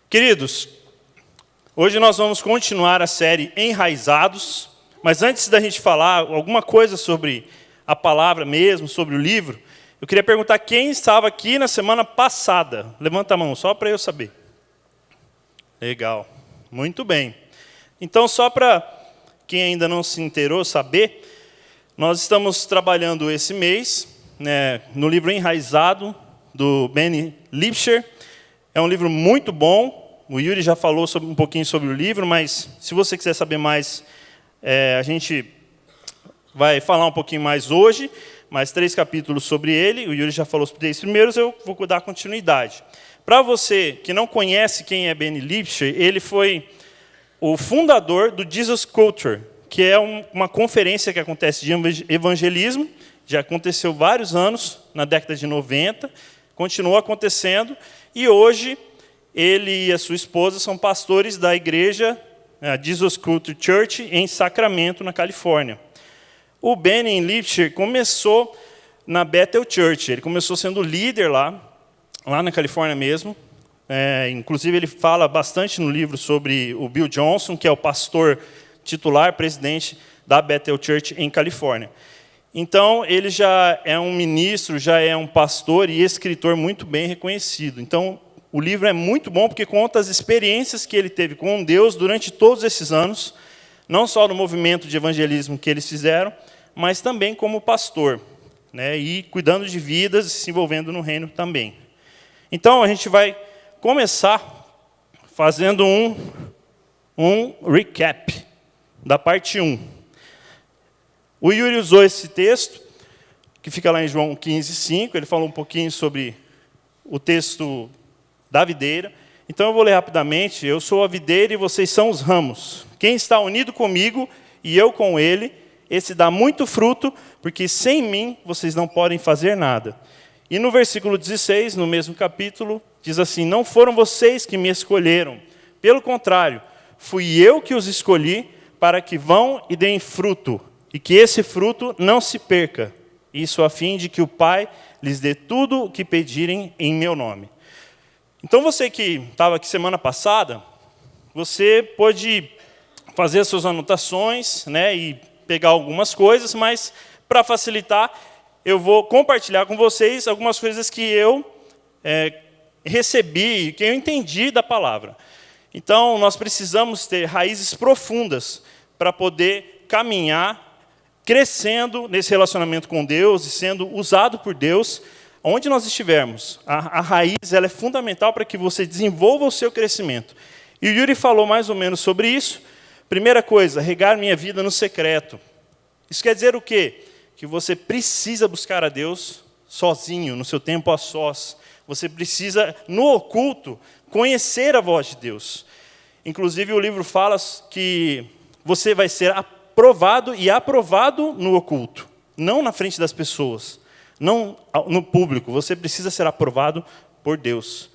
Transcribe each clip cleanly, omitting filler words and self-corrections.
Queridos, hoje nós vamos continuar a série Enraizados, mas antes da gente falar alguma coisa sobre a palavra mesmo, sobre o livro, eu queria perguntar quem estava aqui na semana passada. Levanta a mão, só para eu saber. Legal, muito bem. Então, só para quem ainda não se inteirou saber, nós estamos trabalhando esse mês no livro Enraizado, do Benny Lipscher. É um livro muito bom. O Yuri já falou um pouquinho sobre o livro, mas se você quiser saber mais, a gente vai falar um pouquinho mais hoje, mais 3 capítulos sobre ele. O Yuri já falou os 3 primeiros, eu vou dar continuidade. Para você que não conhece quem é Benny Lipscher, ele foi o fundador do Jesus Culture, que é uma conferência que acontece de evangelismo, já aconteceu vários anos, na década de 90, continuou acontecendo, e hoje ele e a sua esposa são pastores da igreja Jesus Culture Church, em Sacramento, na Califórnia. O Benny Lipscher começou na Bethel Church, ele começou sendo líder lá na Califórnia mesmo. Inclusive, ele fala bastante no livro sobre o Bill Johnson, que é o pastor titular, presidente da Bethel Church em Califórnia. Então, ele já é um ministro, já é um pastor e escritor muito bem reconhecido. Então, o livro é muito bom porque conta as experiências que ele teve com Deus durante todos esses anos, não só no movimento de evangelismo que eles fizeram, mas também como pastor, e cuidando de vidas e se envolvendo no reino também. Então, a gente vai começar fazendo um recap da parte 1. O Yuri usou esse texto, que fica lá em João 15:5. Ele falou um pouquinho sobre o texto da videira. Então, eu vou ler rapidamente. Eu sou a videira e vocês são os ramos. Quem está unido comigo e eu com ele, esse dá muito fruto, porque sem mim vocês não podem fazer nada. E no versículo 16, no mesmo capítulo, diz assim: não foram vocês que me escolheram. Pelo contrário, fui eu que os escolhi para que vão e deem fruto, e que esse fruto não se perca. Isso a fim de que o Pai lhes dê tudo o que pedirem em meu nome. Então, você que estava aqui semana passada, você pode fazer as suas anotações, e pegar algumas coisas, mas, para facilitar, eu vou compartilhar com vocês algumas coisas que eu recebi, que eu entendi da palavra. Então, nós precisamos ter raízes profundas para poder caminhar, crescendo nesse relacionamento com Deus e sendo usado por Deus, onde nós estivermos. A raiz ela é fundamental para que você desenvolva o seu crescimento. E o Yuri falou mais ou menos sobre isso. Primeira coisa, regar minha vida no secreto. Isso quer dizer o quê? Que você precisa buscar a Deus sozinho, no seu tempo a sós. Você precisa, no oculto, conhecer a voz de Deus. Inclusive, o livro fala que você vai ser aprovado e aprovado no oculto, não na frente das pessoas, não no público. Você precisa ser aprovado por Deus.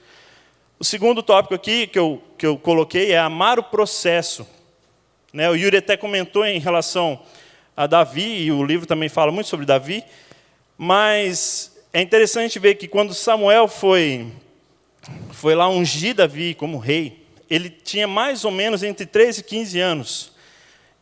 O segundo tópico aqui que eu coloquei é amar o processo. O Yuri até comentou em relação a Davi, e o livro também fala muito sobre Davi, mas é interessante ver que quando Samuel foi lá ungir Davi como rei, ele tinha mais ou menos entre 13 e 15 anos.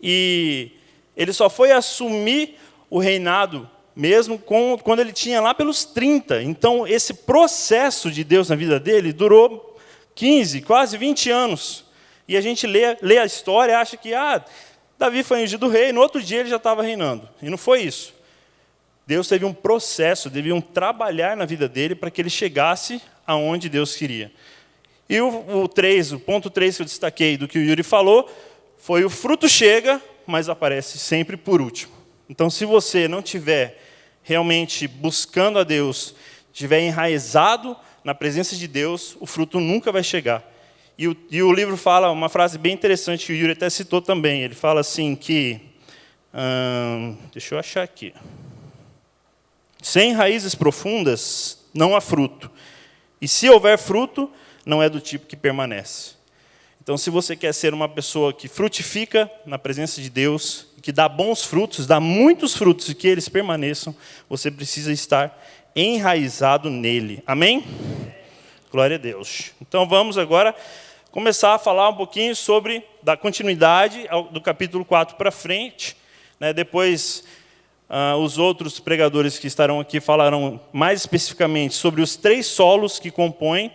E ele só foi assumir o reinado mesmo quando ele tinha lá pelos 30. Então, esse processo de Deus na vida dele durou 15, quase 20 anos. E a gente lê a história e acha que Davi foi ungido rei, no outro dia ele já estava reinando. E não foi isso. Deus teve um processo, deviam trabalhar na vida dele para que ele chegasse aonde Deus queria. E o ponto 3 que eu destaquei do que o Yuri falou, foi o fruto chega, mas aparece sempre por último. Então, se você não estiver realmente buscando a Deus, estiver enraizado na presença de Deus, o fruto nunca vai chegar. E o livro fala uma frase bem interessante, que o Yuri até citou também. Ele fala assim que... deixa eu achar aqui. Sem raízes profundas, não há fruto. E se houver fruto, não é do tipo que permanece. Então, se você quer ser uma pessoa que frutifica na presença de Deus, que dá bons frutos, dá muitos frutos e que eles permaneçam, você precisa estar enraizado nele. Amém? Glória a Deus. Então, vamos agora começar a falar um pouquinho sobre da continuidade do capítulo 4 para frente. Né? Depois, os outros pregadores que estarão aqui falarão mais especificamente sobre os 3 solos que compõem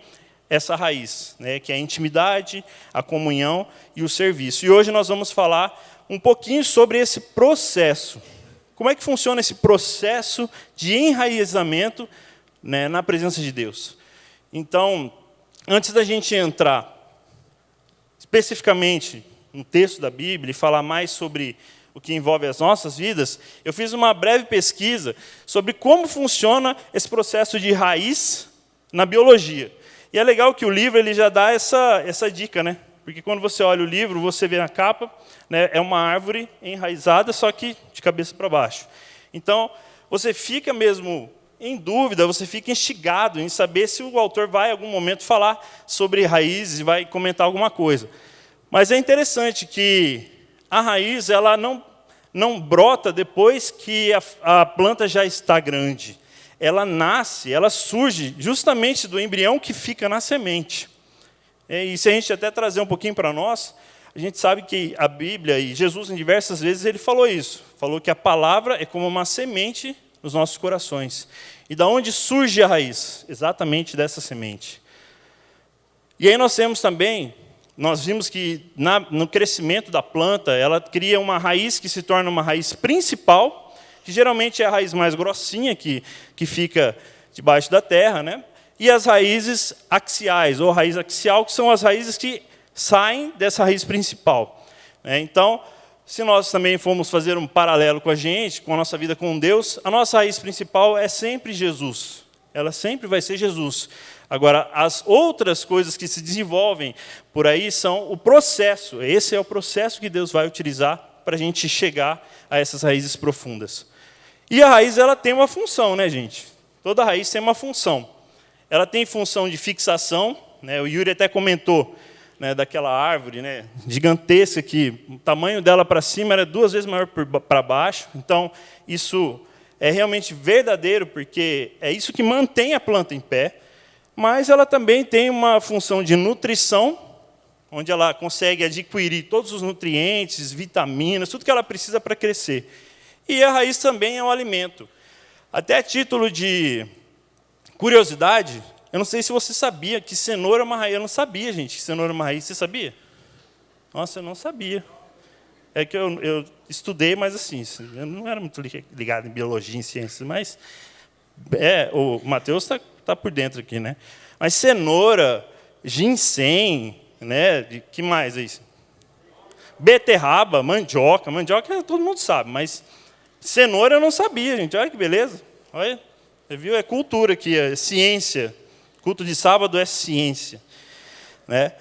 essa raiz, né? Que é a intimidade, a comunhão e o serviço. E hoje nós vamos falar um pouquinho sobre esse processo. Como é que funciona esse processo de enraizamento, né, na presença de Deus? Então, antes da gente entrar especificamente no texto da Bíblia e falar mais sobre o que envolve as nossas vidas, eu fiz uma breve pesquisa sobre como funciona esse processo de raiz na biologia. E é legal que o livro ele já dá essa dica, né? Porque quando você olha o livro, você vê na capa, né, é uma árvore enraizada, só que de cabeça para baixo. Então, você fica mesmo em dúvida, você fica instigado em saber se o autor vai, em algum momento, falar sobre raízes e vai comentar alguma coisa. Mas é interessante que a raiz ela não brota depois que a planta já está grande. Ela nasce, ela surge justamente do embrião que fica na semente. E se a gente até trazer um pouquinho para nós, a gente sabe que a Bíblia e Jesus, em diversas vezes, ele falou isso. Falou que a palavra é como uma semente nos nossos corações. E da onde surge a raiz? Exatamente dessa semente. E aí nós temos também, nós vimos que no crescimento da planta, ela cria uma raiz que se torna uma raiz principal, que geralmente é a raiz mais grossinha, que fica debaixo da terra, né? E as raízes axiais, ou raiz axial, que são as raízes que saem dessa raiz principal. Então, se nós também formos fazer um paralelo com a gente, com a nossa vida com Deus, a nossa raiz principal é sempre Jesus. Ela sempre vai ser Jesus. Agora, as outras coisas que se desenvolvem por aí são o processo. Esse é o processo que Deus vai utilizar para a gente chegar a essas raízes profundas. E a raiz ela tem uma função, né, gente? Toda raiz tem uma função. Ela tem função de fixação, né? O Yuri até comentou, né, daquela árvore, né, gigantesca que o tamanho dela para cima era 2 vezes maior para baixo. Então, isso é realmente verdadeiro, porque é isso que mantém a planta em pé. Mas ela também tem uma função de nutrição, onde ela consegue adquirir todos os nutrientes, vitaminas, tudo que ela precisa para crescer. E a raiz também é um alimento. Até a título de curiosidade, eu não sei se você sabia que cenoura é uma raiz. Eu não sabia, gente, que cenoura é uma raiz. Você sabia? Nossa, eu não sabia. É que eu estudei, mas assim, eu não era muito ligado em biologia, em ciências, mas o Matheus está por dentro aqui, né? Mas cenoura, ginseng, né? Que mais é isso? Beterraba, mandioca todo mundo sabe, mas cenoura eu não sabia, gente. Olha que beleza. Olha, você viu? É cultura aqui, é ciência. Culto de sábado é ciência, né?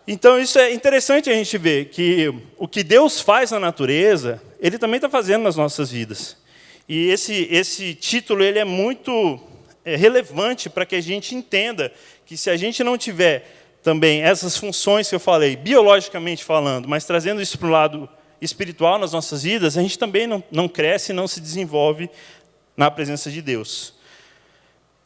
Então, isso é interessante a gente ver que o que Deus faz na natureza, Ele também está fazendo nas nossas vidas. E esse título ele é muito relevante para que a gente entenda que se a gente não tiver também essas funções que eu falei, biologicamente falando, mas trazendo isso para o lado espiritual nas nossas vidas, a gente também não cresce e não se desenvolve na presença de Deus.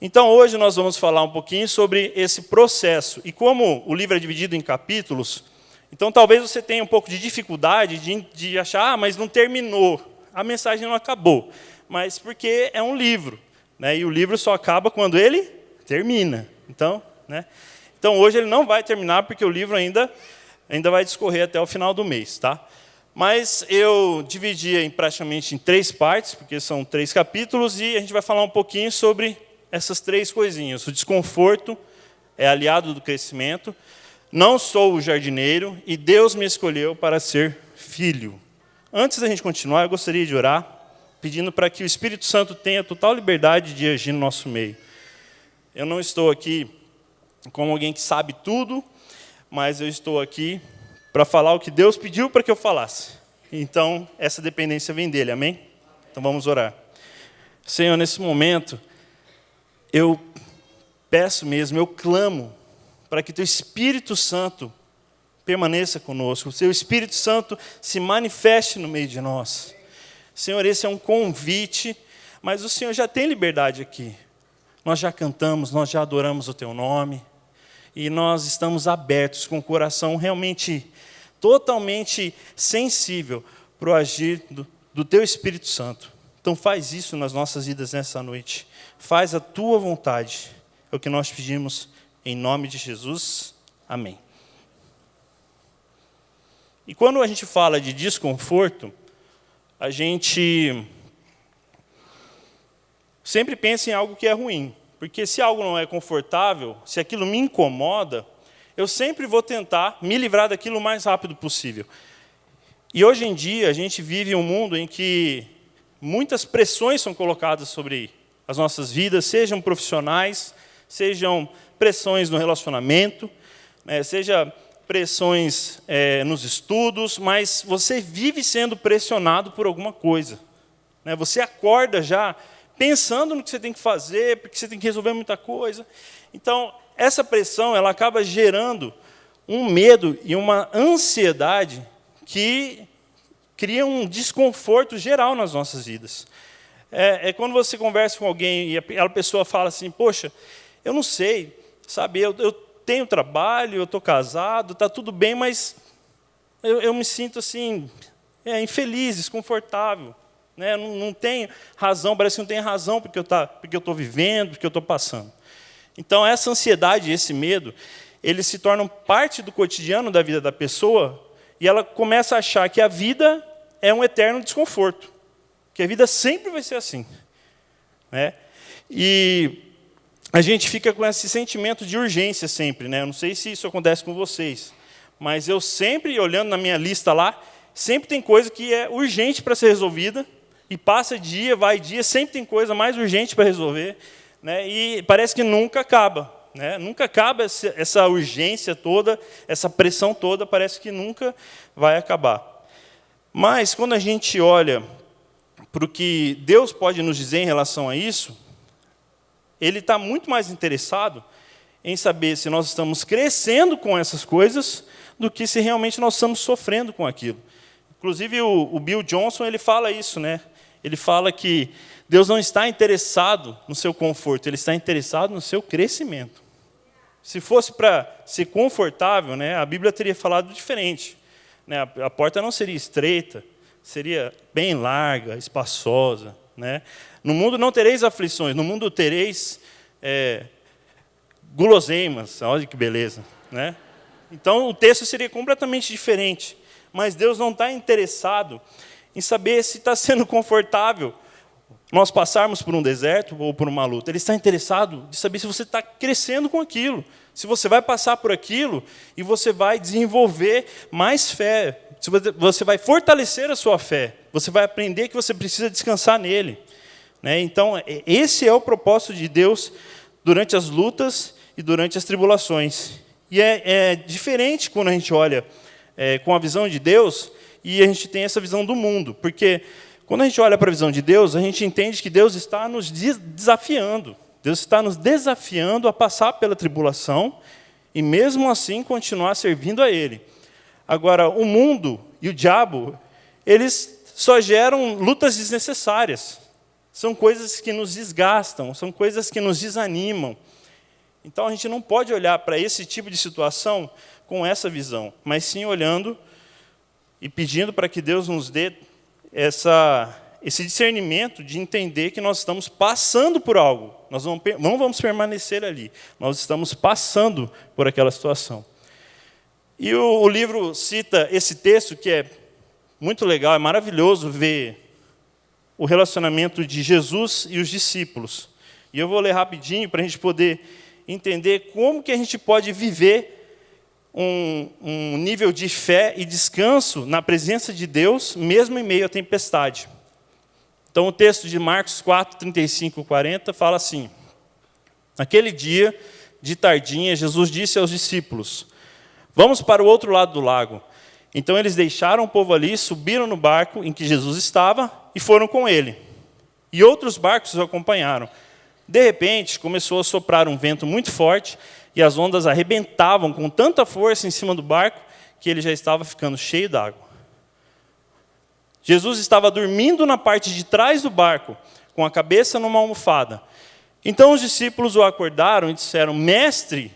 Então, hoje nós vamos falar um pouquinho sobre esse processo. E como o livro é dividido em capítulos, então talvez você tenha um pouco de dificuldade de achar, mas não terminou, a mensagem não acabou. Mas porque é um livro, né? E o livro só acaba quando ele termina. Então, né? Então, hoje ele não vai terminar, porque o livro ainda vai discorrer até o final do mês. Tá? Mas eu dividi praticamente em 3 partes, porque são 3 capítulos, e a gente vai falar um pouquinho sobre essas 3 coisinhas. O desconforto é aliado do crescimento. Não sou o jardineiro e Deus me escolheu para ser filho. Antes da gente continuar, eu gostaria de orar, pedindo para que o Espírito Santo tenha total liberdade de agir no nosso meio. Eu não estou aqui como alguém que sabe tudo, mas eu estou aqui para falar o que Deus pediu para que eu falasse. Então, essa dependência vem dele, amém? Então, vamos orar. Senhor, nesse momento, eu peço mesmo, eu clamo para que Teu Espírito Santo permaneça conosco, o Seu Espírito Santo se manifeste no meio de nós. Senhor, esse é um convite, mas o Senhor já tem liberdade aqui. Nós já cantamos, nós já adoramos o Teu nome. e nós estamos abertos, com o coração realmente, totalmente sensível para o agir do Teu Espírito Santo. Então faz isso nas nossas vidas nessa noite. Faz a Tua vontade. É o que nós pedimos em nome de Jesus. Amém. E quando a gente fala de desconforto, a gente sempre pensa em algo que é ruim. Porque se algo não é confortável, se aquilo me incomoda, eu sempre vou tentar me livrar daquilo o mais rápido possível. E hoje em dia, a gente vive um mundo em que muitas pressões são colocadas sobre as nossas vidas, sejam profissionais, sejam pressões no relacionamento, seja pressões nos estudos, mas você vive sendo pressionado por alguma coisa. Você acorda já pensando no que você tem que fazer, porque você tem que resolver muita coisa. Então, essa pressão ela acaba gerando um medo e uma ansiedade que cria um desconforto geral nas nossas vidas. É quando você conversa com alguém e a pessoa fala assim, poxa, eu não sei, sabe, eu tenho trabalho, eu estou casado, está tudo bem, mas eu me sinto assim, infeliz, desconfortável. Não tenho razão, parece que não tem razão porque eu estou vivendo, porque eu estou passando. Então, essa ansiedade, esse medo, eles se tornam parte do cotidiano da vida da pessoa e ela começa a achar que a vida é um eterno desconforto, que a vida sempre vai ser assim. E a gente fica com esse sentimento de urgência sempre. Eu não sei se isso acontece com vocês, mas eu sempre, olhando na minha lista lá, sempre tem coisa que é urgente para ser resolvida, e passa dia, vai dia, sempre tem coisa mais urgente para resolver, e parece que nunca acaba. Nunca acaba essa urgência toda, essa pressão toda, parece que nunca vai acabar. Mas, quando a gente olha para o que Deus pode nos dizer em relação a isso, Ele está muito mais interessado em saber se nós estamos crescendo com essas coisas do que se realmente nós estamos sofrendo com aquilo. Inclusive, o Bill Johnson ele fala isso. Ele fala que Deus não está interessado no seu conforto, Ele está interessado no seu crescimento. Se fosse para ser confortável, a Bíblia teria falado diferente. A porta não seria estreita, seria bem larga, espaçosa. No mundo não tereis aflições, no mundo tereis guloseimas. Olha que beleza. Então, o texto seria completamente diferente. Mas Deus não está interessado em saber se está sendo confortável nós passarmos por um deserto ou por uma luta. Ele está interessado em saber se você está crescendo com aquilo, se você vai passar por aquilo e você vai desenvolver mais fé, se você vai fortalecer a sua fé, você vai aprender que você precisa descansar nele. Então, esse é o propósito de Deus durante as lutas e durante as tribulações. E é diferente quando a gente olha com a visão de Deus e a gente tem essa visão do mundo. Porque quando a gente olha para a visão de Deus, a gente entende que Deus está nos desafiando. Deus está nos desafiando a passar pela tribulação e, mesmo assim, continuar servindo a Ele. Agora, o mundo e o diabo, eles só geram lutas desnecessárias. São coisas que nos desgastam, são coisas que nos desanimam. Então, a gente não pode olhar para esse tipo de situação com essa visão, mas sim olhando e pedindo para que Deus nos dê esse discernimento de entender que nós estamos passando por algo. Nós não vamos permanecer ali. Nós estamos passando por aquela situação. E o livro cita esse texto que é muito legal, é maravilhoso ver o relacionamento de Jesus e os discípulos. E eu vou ler rapidinho para a gente poder entender como que a gente pode viver um nível de fé e descanso na presença de Deus, mesmo em meio à tempestade. Então, o texto de Marcos 4, 35 e 40 fala assim: naquele dia, de tardinha, Jesus disse aos discípulos: vamos para o outro lado do lago. Então, eles deixaram o povo ali, subiram no barco em que Jesus estava e foram com ele. E outros barcos os acompanharam. De repente, começou a soprar um vento muito forte e as ondas arrebentavam com tanta força em cima do barco que ele já estava ficando cheio d'água. Jesus estava dormindo na parte de trás do barco, com a cabeça numa almofada. Então os discípulos o acordaram e disseram: Mestre,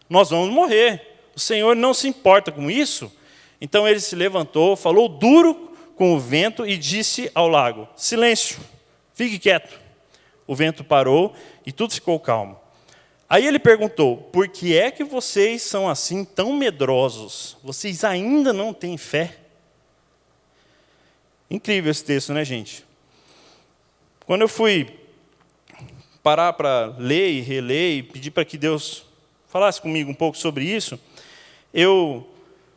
nós vamos morrer. O Senhor não se importa com isso. Então ele se levantou, falou duro com o vento e disse ao lago: silêncio, fique quieto. O vento parou e tudo ficou calmo. Aí ele perguntou: por que é que vocês são assim tão medrosos? Vocês ainda não têm fé? Incrível esse texto, né, gente? Quando eu fui parar para ler e reler e pedir para que Deus falasse comigo um pouco sobre isso, eu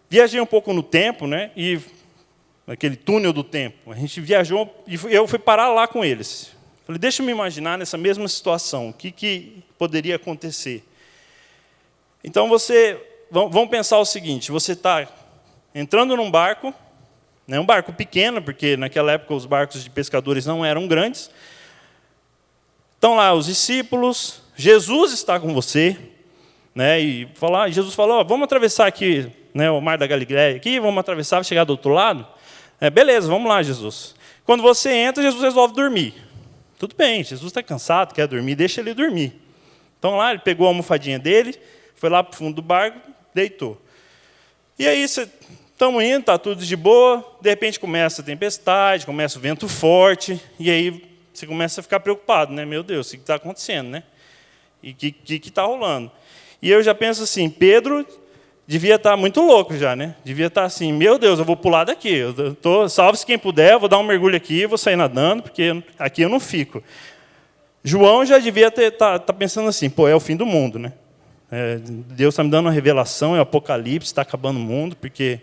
viajei um pouco no tempo, né? E naquele túnel do tempo, a gente viajou e eu fui parar lá com eles. Falei: deixa eu me imaginar nessa mesma situação, o que poderia acontecer. Então vamos pensar o seguinte: você está entrando num barco, né, um barco pequeno, porque naquela época os barcos de pescadores não eram grandes. Estão lá os discípulos, Jesus está com você, né, e Jesus falou: vamos atravessar aqui, né, o mar da Galileia, aqui, vamos atravessar, chegar do outro lado. Beleza, vamos lá, Jesus. Quando você entra, Jesus resolve dormir. Tudo bem, Jesus está cansado, quer dormir, deixa ele dormir. Então lá, ele pegou a almofadinha dele, foi lá para o fundo do barco, deitou. E aí, estamos indo, está tudo de boa, de repente começa a tempestade, começa o vento forte, e aí você começa a ficar preocupado, né? Meu Deus, o que está acontecendo, né? E o que está rolando? E eu já penso assim, Pedro devia estar muito louco já, né? Devia estar assim: meu Deus, eu vou pular daqui. Salve-se quem puder, eu vou dar um mergulho aqui, vou sair nadando, porque aqui eu não fico. João já devia estar pensando assim: pô, é o fim do mundo, né? Deus está me dando uma revelação, é o apocalipse, está acabando o mundo, porque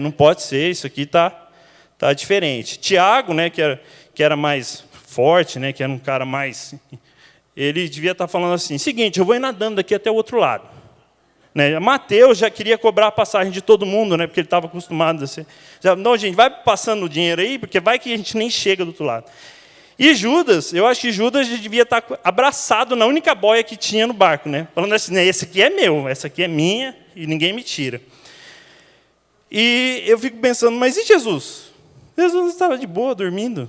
não pode ser, isso aqui está diferente. Tiago, né, que era mais forte, né, que era um cara mais... Ele devia estar falando assim: seguinte, eu vou ir nadando daqui até o outro lado. Né? Mateus já queria cobrar a passagem de todo mundo, né? Porque ele estava acostumado a ser... não, gente, vai passando o dinheiro aí, porque vai que a gente nem chega do outro lado. E Judas, eu acho que Judas devia estar abraçado na única boia que tinha no barco, né? Falando assim: né, esse aqui é meu, essa aqui é minha, e ninguém me tira. E eu fico pensando: mas e Jesus? Jesus estava de boa, dormindo.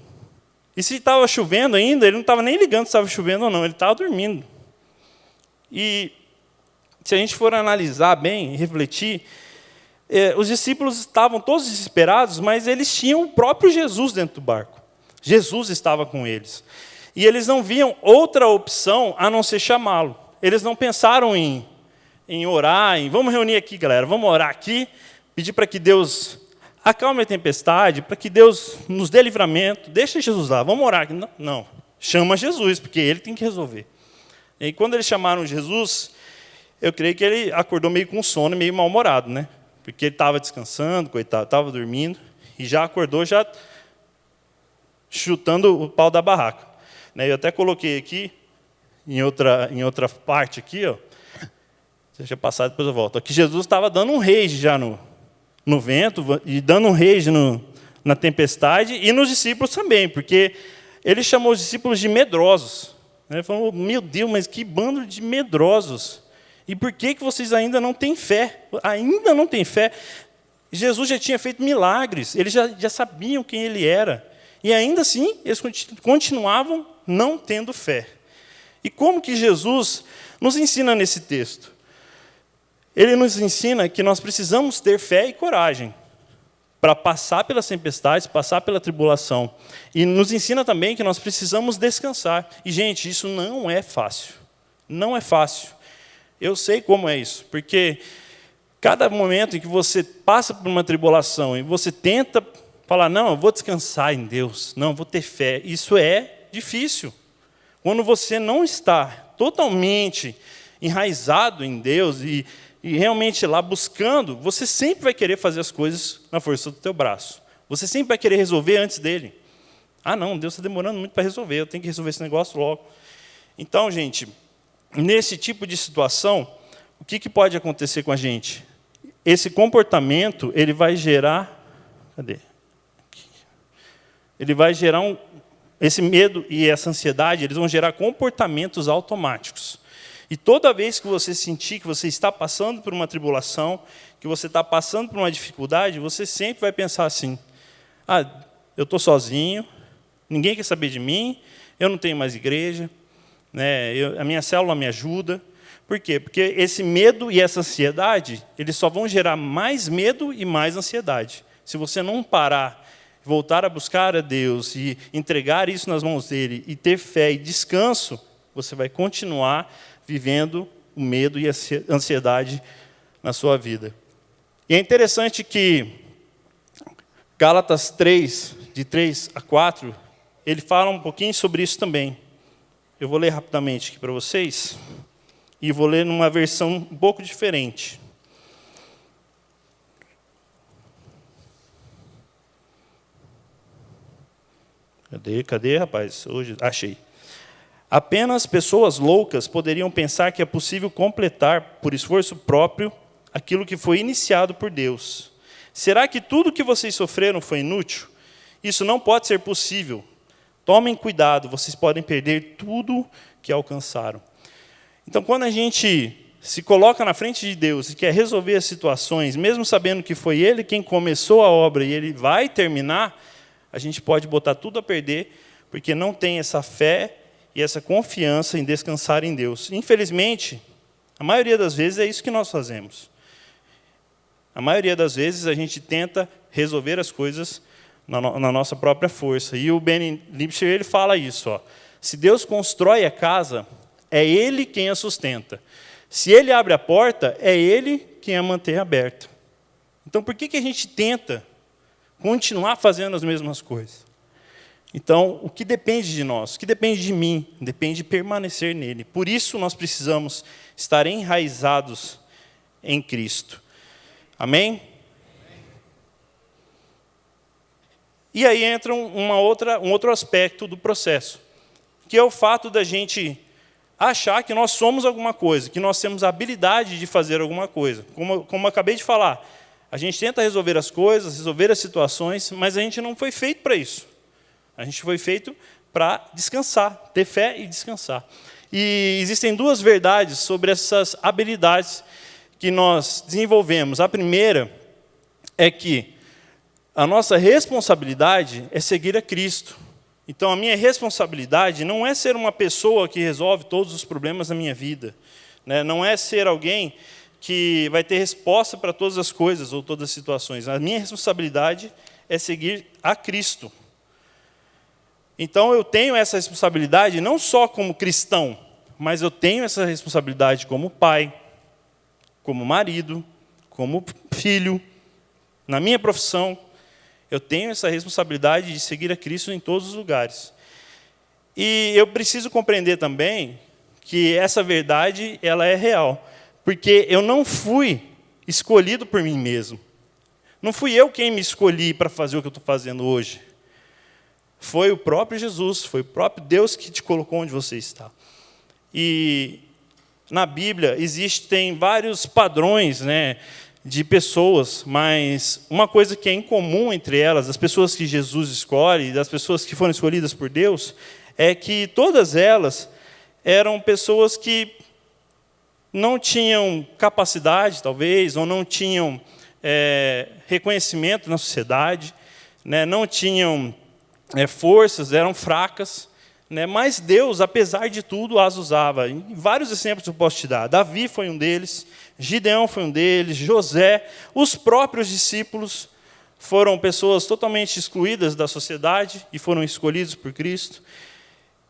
E se estava chovendo ainda, ele não estava nem ligando se estava chovendo ou não, ele estava dormindo. E se a gente for analisar bem, refletir, os discípulos estavam todos desesperados, mas eles tinham o próprio Jesus dentro do barco. Jesus estava com eles. E eles não viam outra opção a não ser chamá-lo. Eles não pensaram em orar, vamos reunir aqui, galera, vamos orar aqui, pedir para que Deus acalme a tempestade, para que Deus nos dê livramento, deixa Jesus lá, vamos orar aqui. Não, chama Jesus, porque ele tem que resolver. E quando eles chamaram Jesus, eu creio que ele acordou meio com sono, meio mal-humorado, né? Porque ele estava descansando, coitado, estava dormindo, e já acordou, já chutando o pau da barraca. Eu até coloquei aqui, em outra parte aqui, ó, deixa eu passar, depois eu volto. Aqui Jesus estava dando um rage já no vento, e dando um rage na tempestade, e nos discípulos também, porque ele chamou os discípulos de medrosos. Ele falou: meu Deus, mas que bando de medrosos. E por que vocês ainda não têm fé? Ainda não têm fé? Jesus já tinha feito milagres, eles já sabiam quem ele era. E ainda assim, eles continuavam não tendo fé. E como que Jesus nos ensina nesse texto? Ele nos ensina que nós precisamos ter fé e coragem para passar pelas tempestades, passar pela tribulação. E nos ensina também que nós precisamos descansar. E, gente, isso não é fácil. Não é fácil. Eu sei como é isso, porque cada momento em que você passa por uma tribulação e você tenta falar: não, eu vou descansar em Deus, não, eu vou ter fé, isso é difícil. Quando você não está totalmente enraizado em Deus e realmente lá buscando, você sempre vai querer fazer as coisas na força do teu braço. Você sempre vai querer resolver antes dele. Ah, não, Deus está demorando muito para resolver, eu tenho que resolver esse negócio logo. Então, gente, nesse tipo de situação, o que pode acontecer com a gente? Esse comportamento, ele vai gerar... Cadê? Ele vai gerar esse medo e essa ansiedade, eles vão gerar comportamentos automáticos. E toda vez que você sentir que você está passando por uma tribulação, que você está passando por uma dificuldade, você sempre vai pensar assim: ah, eu estou sozinho, ninguém quer saber de mim, eu não tenho mais igreja, né, a minha célula me ajuda, Por quê? Porque esse medo e essa ansiedade, eles só vão gerar mais medo e mais ansiedade. Se você não parar, voltar a buscar a Deus e entregar isso nas mãos dele, e ter fé e descanso, você vai continuar vivendo o medo e a ansiedade na sua vida. E é interessante que Gálatas 3, de 3 a 4, ele fala um pouquinho sobre isso também. Eu vou ler rapidamente aqui para vocês, e vou ler numa versão um pouco diferente. Cadê, rapaz? Hoje achei. Apenas pessoas loucas poderiam pensar que é possível completar, por esforço próprio, aquilo que foi iniciado por Deus. Será que tudo que vocês sofreram foi inútil? Isso não pode ser possível. Tomem cuidado, vocês podem perder tudo que alcançaram. Então, quando a gente se coloca na frente de Deus e quer resolver as situações, mesmo sabendo que foi Ele quem começou a obra e Ele vai terminar, a gente pode botar tudo a perder, porque não tem essa fé e essa confiança em descansar em Deus. Infelizmente, a maioria das vezes é isso que nós fazemos. A maioria das vezes a gente tenta resolver as coisas na nossa própria força. E o Ben Lipscher, ele fala isso. Se Deus constrói a casa, é Ele quem a sustenta. Se Ele abre a porta, é Ele quem a mantém aberta. Então, por que a gente tenta continuar fazendo as mesmas coisas? Então, o que depende de nós, o que depende de mim, depende de permanecer nele. Por isso, nós precisamos estar enraizados em Cristo. Amém? E aí entra um outro aspecto do processo, que é o fato da gente achar que nós somos alguma coisa, que nós temos a habilidade de fazer alguma coisa. Como eu acabei de falar, a gente tenta resolver as coisas, resolver as situações, mas a gente não foi feito para isso. A gente foi feito para descansar, ter fé e descansar. E existem duas verdades sobre essas habilidades que nós desenvolvemos. A primeira é que a nossa responsabilidade é seguir a Cristo. Então, a minha responsabilidade não é ser uma pessoa que resolve todos os problemas da minha vida, né? Não é ser alguém que vai ter resposta para todas as coisas ou todas as situações. A minha responsabilidade é seguir a Cristo. Então, eu tenho essa responsabilidade não só como cristão, mas eu tenho essa responsabilidade como pai, como marido, como filho, na minha profissão. Eu tenho essa responsabilidade de seguir a Cristo em todos os lugares. E eu preciso compreender também que essa verdade ela é real, porque eu não fui escolhido por mim mesmo. Não fui eu quem me escolhi para fazer o que eu estou fazendo hoje. Foi o próprio Jesus, foi o próprio Deus que te colocou onde você está. E na Bíblia existem vários padrões, né, de pessoas, mas uma coisa que é incomum entre elas, as pessoas que Jesus escolhe, das pessoas que foram escolhidas por Deus, é que todas elas eram pessoas que não tinham capacidade, talvez, ou não tinham reconhecimento na sociedade, né, não tinham forças, eram fracas, né, mas Deus, apesar de tudo, as usava. Em vários exemplos eu posso te dar. Davi foi um deles, Gideão foi um deles, José, os próprios discípulos foram pessoas totalmente excluídas da sociedade e foram escolhidos por Cristo.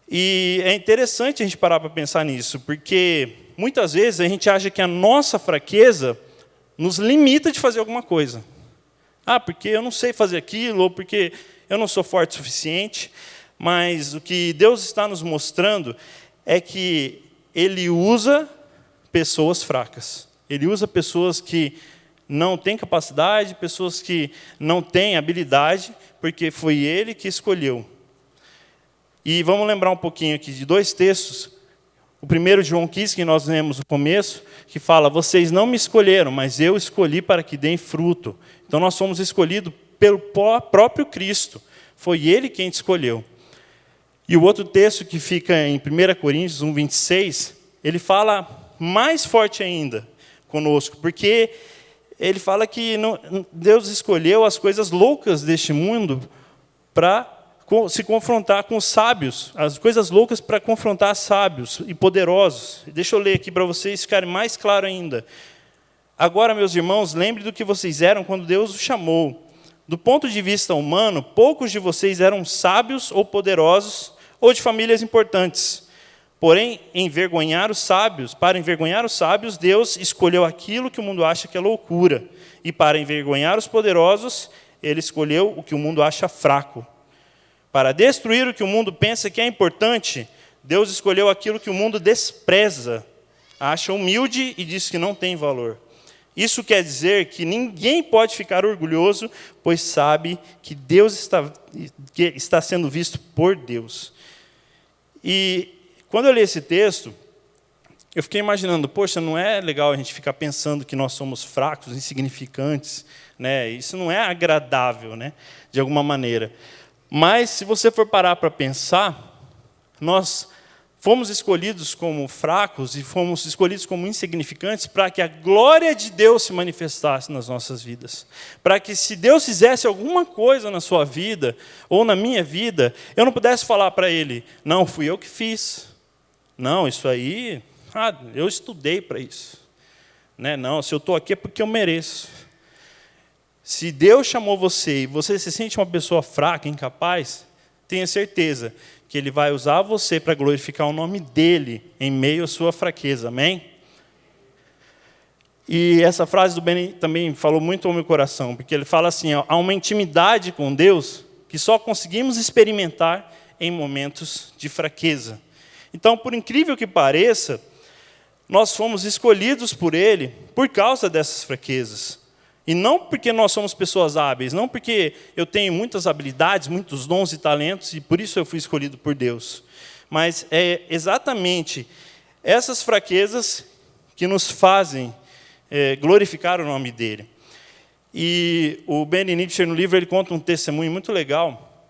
E é interessante a gente parar para pensar nisso, porque muitas vezes a gente acha que a nossa fraqueza nos limita de fazer alguma coisa. Porque eu não sei fazer aquilo, ou porque eu não sou forte o suficiente. Mas o que Deus está nos mostrando é que Ele usa pessoas fracas. Ele usa pessoas que não têm capacidade, pessoas que não têm habilidade, porque foi Ele que escolheu. E vamos lembrar um pouquinho aqui de dois textos. O primeiro, João 15, que nós lemos no começo, que fala: vocês não me escolheram, mas eu escolhi para que deem fruto. Então, nós somos escolhidos pelo próprio Cristo. Foi Ele quem te escolheu. E o outro texto, que fica em 1 Coríntios 1, 26, ele fala mais forte ainda conosco, porque ele fala que Deus escolheu as coisas loucas deste mundo para se confrontar com os sábios, as coisas loucas para confrontar sábios e poderosos. Deixa eu ler aqui para vocês ficarem mais claro ainda. Agora, meus irmãos, lembre do que vocês eram quando Deus os chamou. Do ponto de vista humano, poucos de vocês eram sábios ou poderosos ou de famílias importantes. Porém, para envergonhar os sábios, Deus escolheu aquilo que o mundo acha que é loucura. E para envergonhar os poderosos, Ele escolheu o que o mundo acha fraco. Para destruir o que o mundo pensa que é importante, Deus escolheu aquilo que o mundo despreza, acha humilde e diz que não tem valor. Isso quer dizer que ninguém pode ficar orgulhoso, pois sabe que Deus está sendo visto por Deus. E quando eu li esse texto, eu fiquei imaginando, poxa, não é legal a gente ficar pensando que nós somos fracos, insignificantes, né? Isso não é agradável, né? De alguma maneira. Mas, se você for parar para pensar, nós fomos escolhidos como fracos e fomos escolhidos como insignificantes para que a glória de Deus se manifestasse nas nossas vidas. Para que, se Deus fizesse alguma coisa na sua vida, ou na minha vida, eu não pudesse falar para Ele, não, fui eu que fiz. Não, isso aí, eu estudei para isso. Né? Não, se eu estou aqui é porque eu mereço. Se Deus chamou você e você se sente uma pessoa fraca, incapaz, tenha certeza que Ele vai usar você para glorificar o nome dEle em meio à sua fraqueza. Amém? E essa frase do Benny também falou muito ao meu coração, porque ele fala assim, há uma intimidade com Deus que só conseguimos experimentar em momentos de fraqueza. Então, por incrível que pareça, nós fomos escolhidos por Ele por causa dessas fraquezas. E não porque nós somos pessoas hábeis, não porque eu tenho muitas habilidades, muitos dons e talentos, e por isso eu fui escolhido por Deus. Mas é exatamente essas fraquezas que nos fazem glorificar o nome dEle. E o Benny Nietzsche, no livro, ele conta um testemunho muito legal,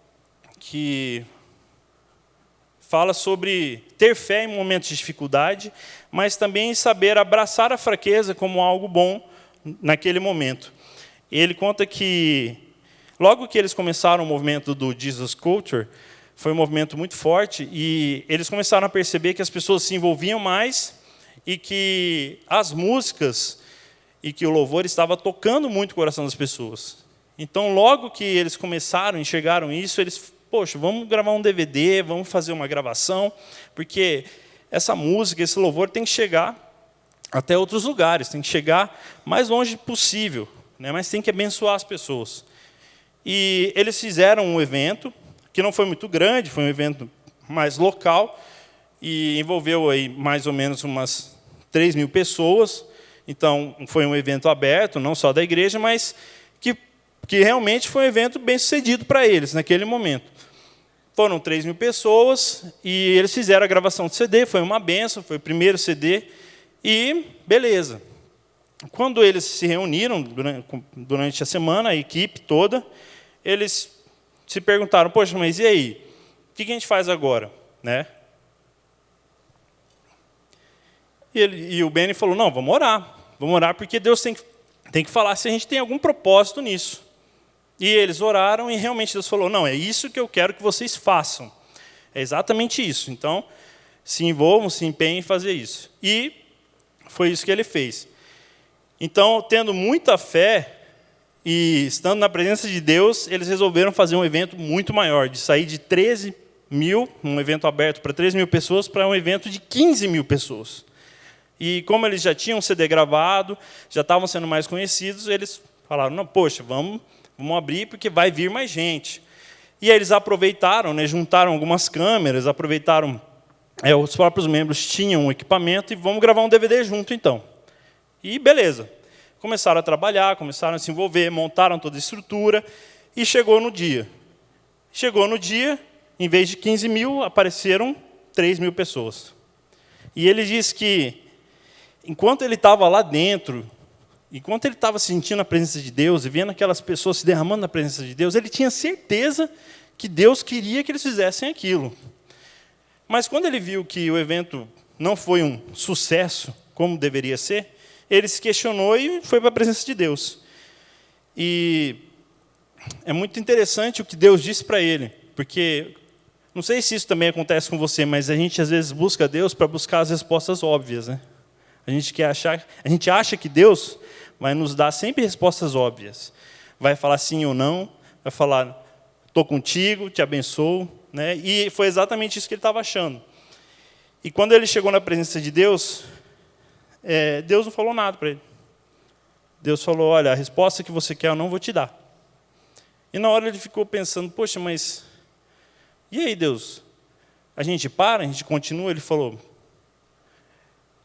que fala sobre ter fé em momentos de dificuldade, mas também saber abraçar a fraqueza como algo bom naquele momento. Ele conta que, logo que eles começaram o movimento do Jesus Culture, foi um movimento muito forte, e eles começaram a perceber que as pessoas se envolviam mais, e que as músicas e que o louvor estava tocando muito o coração das pessoas. Então, logo que eles começaram, enxergaram isso, eles, poxa, vamos gravar um DVD, vamos fazer uma gravação, porque essa música, esse louvor tem que chegar até outros lugares, tem que chegar mais longe possível, né? Mas tem que abençoar as pessoas. E eles fizeram um evento, que não foi muito grande, foi um evento mais local, e envolveu aí mais ou menos umas 3.000 pessoas. Então, foi um evento aberto, não só da igreja, mas que realmente foi um evento bem sucedido para eles, naquele momento. Foram 3.000 pessoas, e eles fizeram a gravação de CD, foi uma bênção, foi o primeiro CD, e beleza. Quando eles se reuniram durante a semana, a equipe toda, eles se perguntaram, poxa, mas e aí? O que a gente faz agora? Né? E o Benny falou, não, vamos orar porque Deus tem que falar se a gente tem algum propósito nisso. E eles oraram e realmente Deus falou, não, é isso que eu quero que vocês façam. É exatamente isso. Então, se envolvam, se empenhem em fazer isso. E foi isso que ele fez. Então, tendo muita fé e estando na presença de Deus, eles resolveram fazer um evento muito maior, de sair de 13.000, um evento aberto para 3.000 pessoas, para um evento de 15.000 pessoas. E como eles já tinham um CD gravado, já estavam sendo mais conhecidos, eles falaram, não, poxa, vamos abrir porque vai vir mais gente. E aí eles aproveitaram, né, juntaram algumas câmeras, aproveitaram, os próprios membros tinham um equipamento, e vamos gravar um DVD junto, então. E beleza. Começaram a trabalhar, começaram a se envolver, montaram toda a estrutura, e chegou no dia. Chegou no dia, em vez de 15.000, apareceram 3.000 pessoas. E ele disse que, enquanto ele estava lá dentro, enquanto ele estava sentindo a presença de Deus e vendo aquelas pessoas se derramando na presença de Deus, ele tinha certeza que Deus queria que eles fizessem aquilo. Mas quando ele viu que o evento não foi um sucesso, como deveria ser, ele se questionou e foi para a presença de Deus. E é muito interessante o que Deus disse para ele, Porque, não sei se isso também acontece com você, mas a gente às vezes busca Deus para buscar as respostas óbvias, né? A gente acha que Deus vai nos dar sempre respostas óbvias. Vai falar sim ou não, vai falar, estou contigo, te abençoo, né? E foi exatamente isso que ele estava achando. E quando ele chegou na presença de Deus, Deus não falou nada para ele. Deus falou, olha, a resposta que você quer eu não vou te dar. E na hora ele ficou pensando, poxa, mas e aí, Deus? A gente para, a gente continua? Ele falou,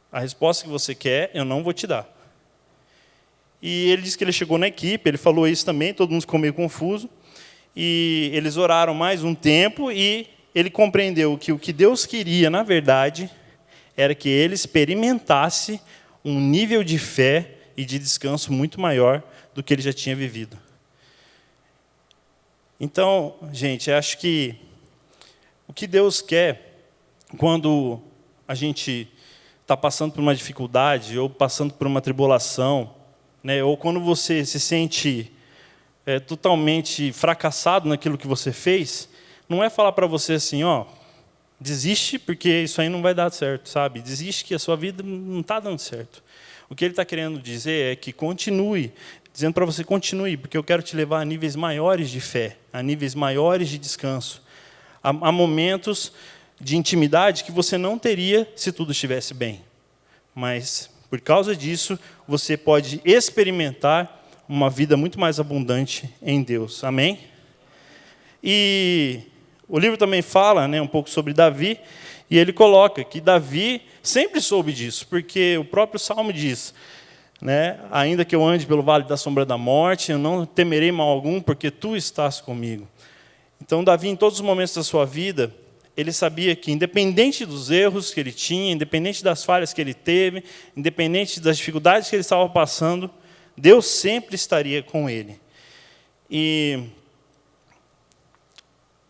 a resposta que você quer eu não vou te dar. E ele disse que ele chegou na equipe, ele falou isso também, todo mundo ficou meio confuso. E eles oraram mais um tempo e ele compreendeu que o que Deus queria, na verdade, era que ele experimentasse um nível de fé e de descanso muito maior do que ele já tinha vivido. Então, gente, acho que o que Deus quer quando a gente está passando por uma dificuldade ou passando por uma tribulação, né, ou quando você se sente totalmente fracassado naquilo que você fez, não é falar para você assim, ó, desiste porque isso aí não vai dar certo, sabe? Desiste que a sua vida não está dando certo. O que ele está querendo dizer é que continue, dizendo para você, continue, porque eu quero te levar a níveis maiores de fé, a níveis maiores de descanso. Há momentos de intimidade que você não teria se tudo estivesse bem. Mas, por causa disso, você pode experimentar uma vida muito mais abundante em Deus. Amém? E o livro também fala, né, um pouco sobre Davi, e ele coloca que Davi sempre soube disso, porque o próprio Salmo diz, né, ainda que eu ande pelo vale da sombra da morte, eu não temerei mal algum, porque tu estás comigo. Então, Davi, em todos os momentos da sua vida, ele sabia que, independente dos erros que ele tinha, independente das falhas que ele teve, independente das dificuldades que ele estava passando, Deus sempre estaria com ele. E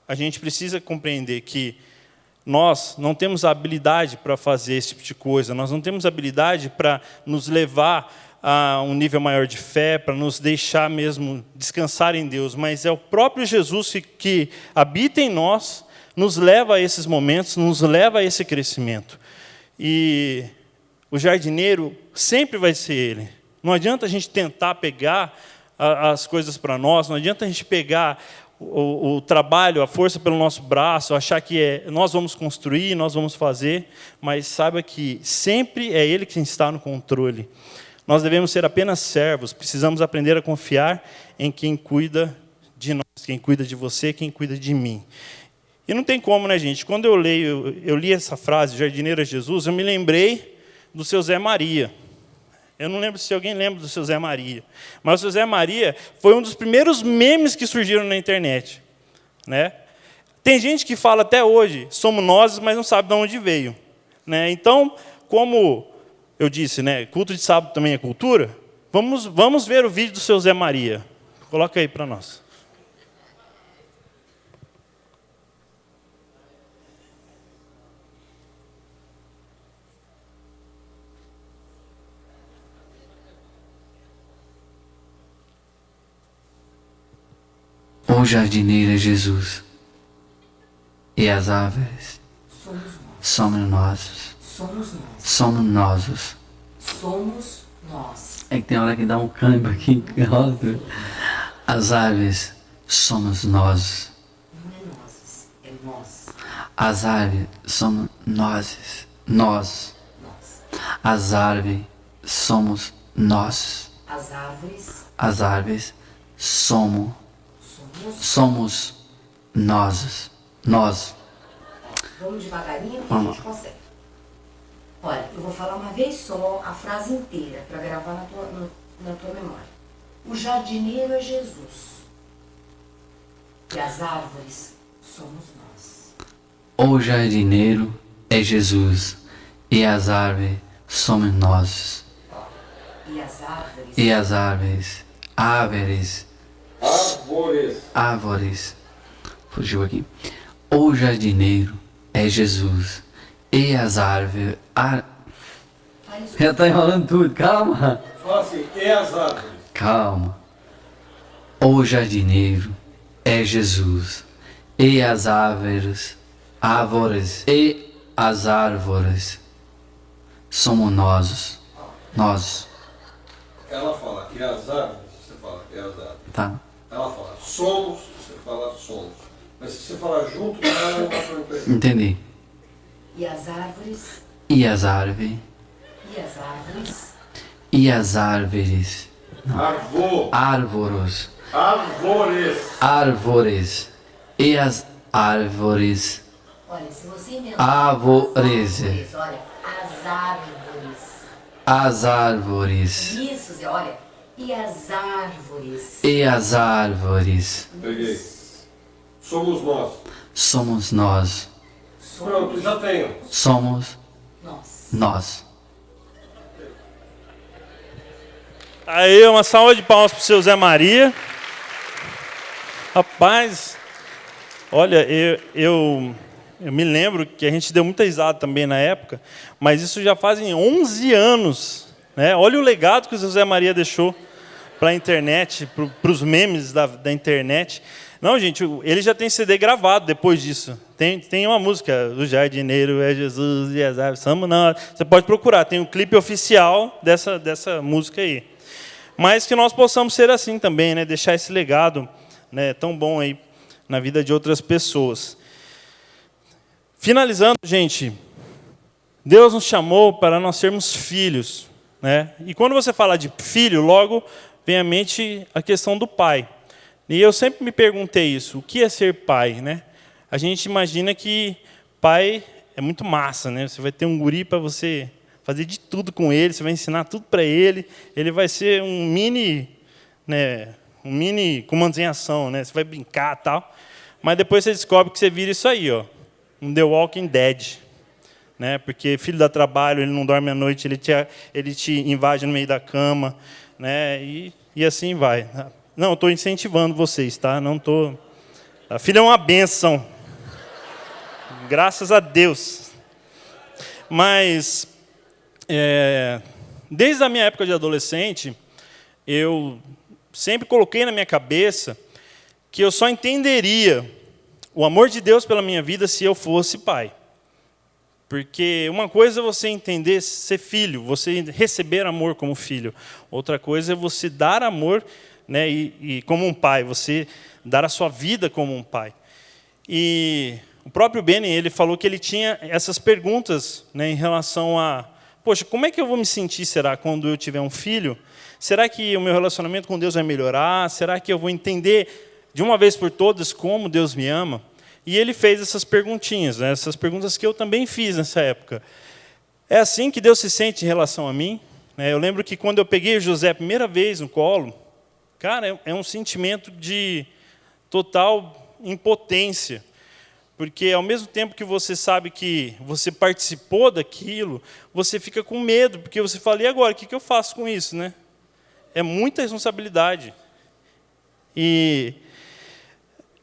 a gente precisa compreender que nós não temos a habilidade para fazer esse tipo de coisa, nós não temos habilidade para nos levar a um nível maior de fé, para nos deixar mesmo descansar em Deus, mas é o próprio Jesus que habita em nós, nos leva a esses momentos, nos leva a esse crescimento. E o jardineiro sempre vai ser Ele. Não adianta a gente tentar pegar as coisas para nós, não adianta a gente pegar o trabalho, a força pelo nosso braço, achar que nós vamos construir, nós vamos fazer, mas saiba que sempre é Ele quem está no controle. Nós devemos ser apenas servos, precisamos aprender a confiar em quem cuida de nós, quem cuida de você, quem cuida de mim. E não tem como, né, gente? Quando eu li essa frase, jardineiro é Jesus, eu me lembrei do seu Zé Maria. Eu não lembro se alguém lembra do seu Zé Maria. Mas o seu Zé Maria foi um dos primeiros memes que surgiram na internet, né? Tem gente que fala até hoje, somos nós, mas não sabe de onde veio, né? Então, como eu disse, né, culto de sábado também é cultura, vamos ver o vídeo do seu Zé Maria. Coloca aí para nós. O jardineiro é Jesus, e as árvores somos nós. Somos nós. Somos nós. É que tem hora que dá um câmbio aqui. As árvores somos nós. Não é nós, é nós. As árvores somos nós. Nós. As árvores somos nós. As árvores As árvores somos nós. Nós. Vamos devagarinho que Vamos. a gente consegue. Olha, eu vou falar uma vez só a frase inteira para gravar na tua memória. O jardineiro é Jesus. E as árvores somos nós. O jardineiro é Jesus, e as árvores somos nós. E as árvores E as árvores. Fugiu aqui. O jardineiro é Jesus, e as árvores. Já tá enrolando tudo, calma. Fala assim, e as árvores? Calma. O jardineiro é Jesus, e as árvores somos nós. Ela fala, e as árvores, você fala, e as árvores. Tá. Ela fala, somos, você fala, somos. Mas se você falar junto, ela não dá para entender. Entendi. E as árvores, E as árvores. e as árvores, E as árvores. Árvores. Árvores. E as árvores. olha, se você inventar Árvores. olha, as árvores, As árvores. isso, Zé, olha, e as árvores, E as árvores. Peguei. Somos nós. Somos nós. Pronto, já tenho. Somos nós. nós. Aí, uma salva de palmas para o seu Zé Maria. Rapaz, olha, eu me lembro que a gente deu muita risada também na época, mas isso já fazem 11 anos. Né? Olha o legado que o Zé Maria deixou para a internet, para os memes da internet. Não, gente, ele já tem CD gravado depois disso. Tem uma música, O Jardineiro é Jesus e as árvores somos nós. Você pode procurar, tem um clipe oficial dessa música aí. Mas que nós possamos ser assim também, né? Deixar esse legado, né, tão bom aí na vida de outras pessoas. Finalizando, gente, Deus nos chamou para nós sermos filhos. Né? E quando você fala de filho, logo vem à mente a questão do pai. E eu sempre me perguntei isso, o que é ser pai? Né? A gente imagina que pai é muito massa, né? Você vai ter um guri para você fazer de tudo com ele, você vai ensinar tudo para ele, ele vai ser um mini comando em ação, né? Você vai brincar e tal, mas depois você descobre que você vira isso aí, ó, um The Walking Dead. Né? Porque filho dá trabalho, ele não dorme à noite, ele te invade no meio da cama, né? E assim vai. Não, estou incentivando vocês, tá? Não estou. A filha é uma bênção, graças a Deus. Mas desde a minha época de adolescente, eu sempre coloquei na minha cabeça que eu só entenderia o amor de Deus pela minha vida se eu fosse pai. Porque uma coisa é você entender ser filho, você receber amor como filho. Outra coisa é você dar amor, né, e como um pai, você dar a sua vida como um pai. E o próprio Benny, ele falou que ele tinha essas perguntas, né, em relação a, poxa, como é que eu vou me sentir, será, quando eu tiver um filho? Será que o meu relacionamento com Deus vai melhorar? Será que eu vou entender de uma vez por todas como Deus me ama? E ele fez essas perguntinhas, né? Essas perguntas que eu também fiz nessa época. É assim que Deus se sente em relação a mim? Eu lembro que quando eu peguei o José a primeira vez no colo, cara, é um sentimento de total impotência. Porque ao mesmo tempo que você sabe que você participou daquilo, você fica com medo, porque você fala, e agora, o que eu faço com isso? Né? É muita responsabilidade. E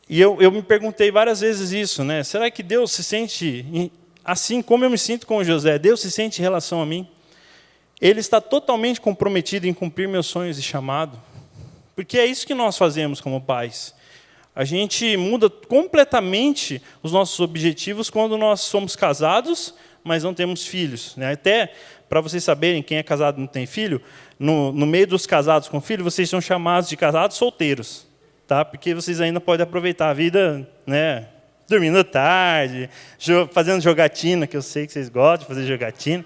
eu me perguntei várias vezes isso, né? Será que Deus se sente assim como eu me sinto com o José? Deus se sente em relação a mim? Ele está totalmente comprometido em cumprir meus sonhos e chamado? Porque é isso que nós fazemos como pais. A gente muda completamente os nossos objetivos quando nós somos casados, mas não temos filhos. Né? Até, para vocês saberem, quem é casado e não tem filho, no meio dos casados com filho, vocês são chamados de casados solteiros. Tá? Porque vocês ainda podem aproveitar a vida, né, dormindo tarde, fazendo jogatina, que eu sei que vocês gostam de fazer jogatina.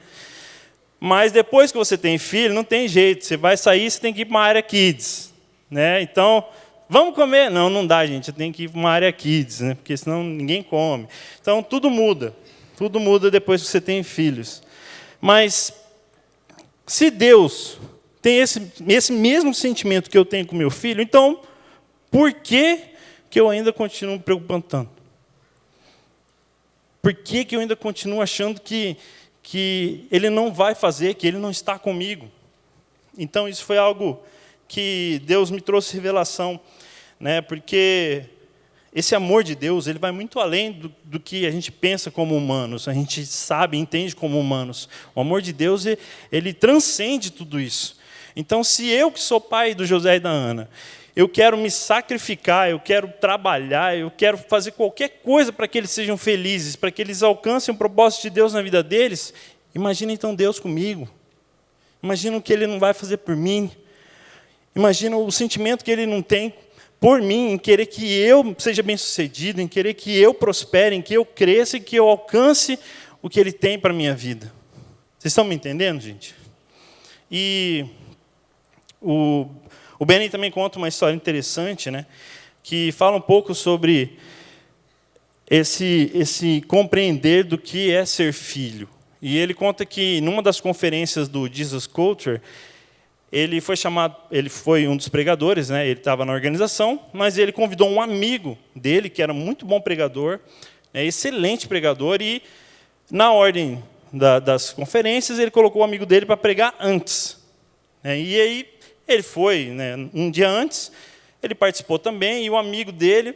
Mas depois que você tem filho, não tem jeito. Você vai sair, você tem que ir para uma área kids. Né? Então, vamos comer? Não, não dá, gente. Eu tenho que ir para uma área kids, né? Porque senão ninguém come. Então, tudo muda. Tudo muda depois que você tem filhos. Mas, se Deus tem esse mesmo sentimento que eu tenho com meu filho, então, por que eu ainda continuo me preocupando tanto? Por que eu ainda continuo achando que ele não vai fazer, que ele não está comigo? Então, isso foi algo que Deus me trouxe revelação, né? Porque esse amor de Deus, ele vai muito além do que a gente pensa como humanos, a gente sabe, entende como humanos. O amor de Deus, ele transcende tudo isso. Então, se eu que sou pai do José e da Ana, eu quero me sacrificar, eu quero trabalhar, eu quero fazer qualquer coisa para que eles sejam felizes, para que eles alcancem o propósito de Deus na vida deles, imagina então Deus comigo. Imagina o que Ele não vai fazer por mim. Imagina o sentimento que Ele não tem por mim, em querer que eu seja bem-sucedido, em querer que eu prospere, em que eu cresça e que eu alcance o que Ele tem para a minha vida. Vocês estão me entendendo, gente? E o Benny também conta uma história interessante, né, que fala um pouco sobre esse compreender do que é ser filho. E ele conta que, numa das conferências do Jesus Culture, ele foi um dos pregadores, né, ele estava na organização, mas ele convidou um amigo dele, que era muito bom pregador, né, excelente pregador, e na ordem das conferências, ele colocou o amigo dele para pregar antes. Né, e aí, ele foi, né, um dia antes, ele participou também, e o amigo dele,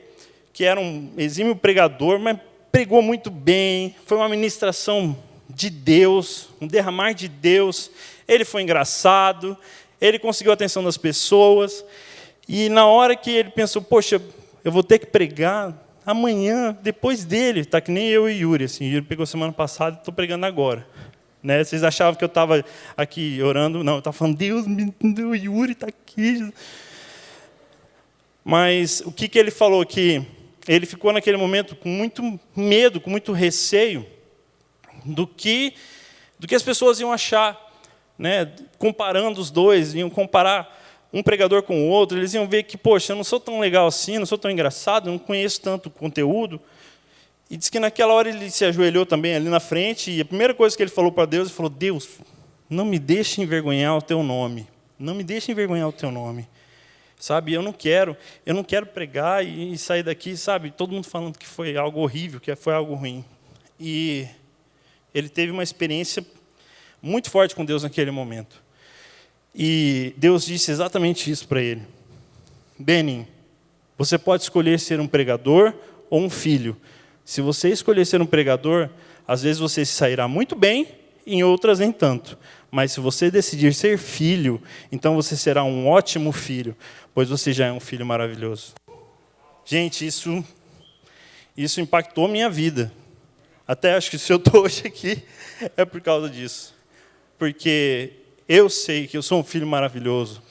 que era um exímio pregador, mas pregou muito bem, foi uma ministração de Deus, um derramar de Deus, ele foi engraçado, ele conseguiu a atenção das pessoas, e na hora que ele pensou, poxa, eu vou ter que pregar amanhã, depois dele, tá que nem eu e Yuri, assim, Yuri pegou semana passada e estou pregando agora. Né? Vocês achavam que eu estava aqui orando, não, eu estava falando, Deus, o Yuri está aqui. Mas o que ele falou? Que ele ficou naquele momento com muito medo, com muito receio, do que as pessoas iam achar, né? Comparando os dois, iam comparar um pregador com o outro, eles iam ver que, poxa, eu não sou tão legal assim, não sou tão engraçado, não conheço tanto conteúdo. E diz que naquela hora ele se ajoelhou também ali na frente, e a primeira coisa que ele falou para Deus, ele falou, Deus, não me deixe envergonhar o teu nome, não me deixe envergonhar o teu nome. Sabe, eu não quero pregar e sair daqui, sabe, todo mundo falando que foi algo horrível, que foi algo ruim. E ele teve uma experiência muito forte com Deus naquele momento. E Deus disse exatamente isso para ele. Benny, você pode escolher ser um pregador ou um filho. Se você escolher ser um pregador, às vezes você se sairá muito bem, em outras nem tanto. Mas se você decidir ser filho, então você será um ótimo filho, pois você já é um filho maravilhoso. Gente, isso impactou a minha vida. Até acho que se eu estou hoje aqui, é por causa disso. Porque eu sei que eu sou um filho maravilhoso.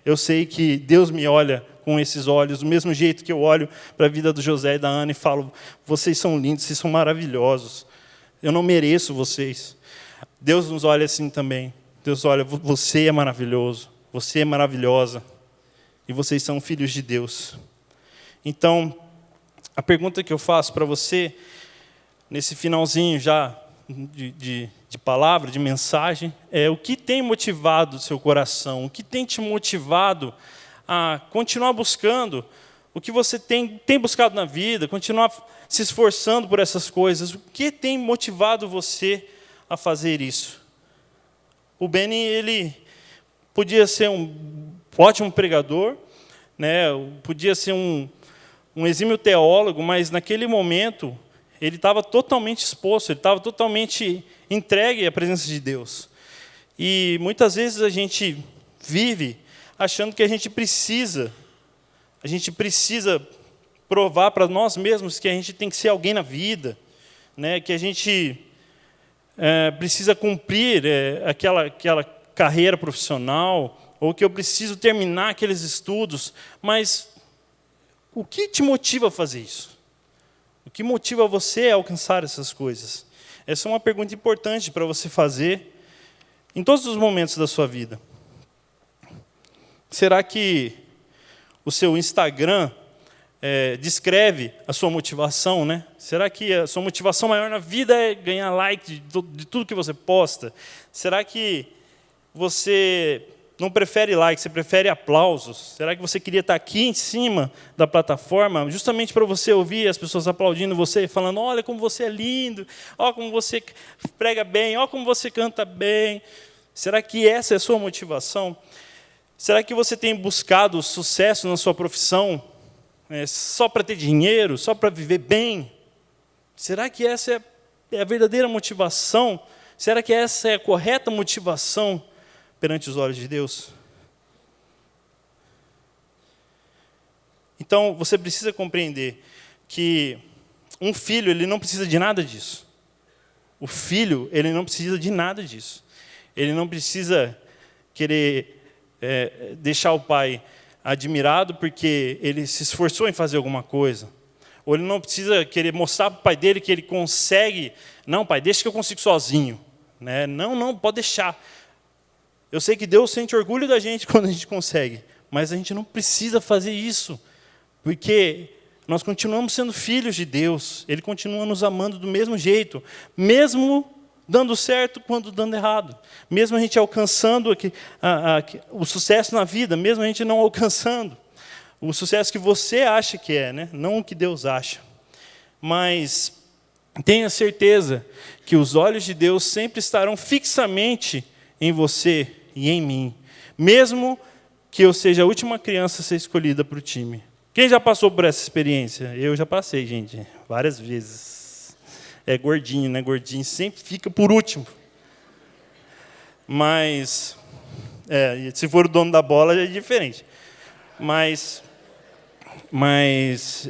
Eu sei que Deus me olha com esses olhos, do mesmo jeito que eu olho para a vida do José e da Ana e falo, vocês são lindos, vocês são maravilhosos. Eu não mereço vocês. Deus nos olha assim também. Deus olha, você é maravilhoso, você é maravilhosa. E vocês são filhos de Deus. Então, a pergunta que eu faço para você, nesse finalzinho já de palavra, de mensagem, é o que tem motivado o seu coração? O que tem te motivado a continuar buscando o que você tem buscado na vida, continuar se esforçando por essas coisas? O que tem motivado você a fazer isso? O Benny, ele podia ser um ótimo pregador, né? Podia ser um exímio teólogo, mas naquele momento ele estava totalmente exposto, ele estava totalmente entregue à presença de Deus. E muitas vezes a gente vive achando que a gente precisa provar para nós mesmos que a gente tem que ser alguém na vida, né? Que a gente precisa cumprir aquela carreira profissional, ou que eu preciso terminar aqueles estudos. Mas o que te motiva a fazer isso? O que motiva você a alcançar essas coisas? Essa é uma pergunta importante para você fazer em todos os momentos da sua vida. Será que o seu Instagram descreve a sua motivação, né? Será que a sua motivação maior na vida é ganhar like de tudo que você posta? Será que você não prefere like, você prefere aplausos? Será que você queria estar aqui em cima da plataforma justamente para você ouvir as pessoas aplaudindo você, falando, olha como você é lindo, olha como você prega bem, olha como você canta bem? Será que essa é a sua motivação? Será que você tem buscado sucesso na sua profissão só para ter dinheiro, só para viver bem? Será que essa é a verdadeira motivação? Será que essa é a correta motivação perante os olhos de Deus? Então, você precisa compreender que um filho, ele não precisa de nada disso. O filho, ele não precisa de nada disso. Ele não precisa querer deixar o pai admirado porque ele se esforçou em fazer alguma coisa. Ou ele não precisa querer mostrar para o pai dele que ele consegue. Não, pai, deixa que eu consigo sozinho. Né? Não, pode deixar. Eu sei que Deus sente orgulho da gente quando a gente consegue, mas a gente não precisa fazer isso, porque nós continuamos sendo filhos de Deus. Ele continua nos amando do mesmo jeito, mesmo dando certo quando dando errado, mesmo a gente alcançando o sucesso na vida, mesmo a gente não alcançando o sucesso que você acha que é, né? Não o que Deus acha. Mas tenha certeza que os olhos de Deus sempre estarão fixamente em você e em mim, mesmo que eu seja a última criança a ser escolhida para o time. Quem já passou por essa experiência? Eu já passei, gente, várias vezes. É gordinho, né? Gordinho sempre fica por último. Mas, se for o dono da bola, é diferente. Mas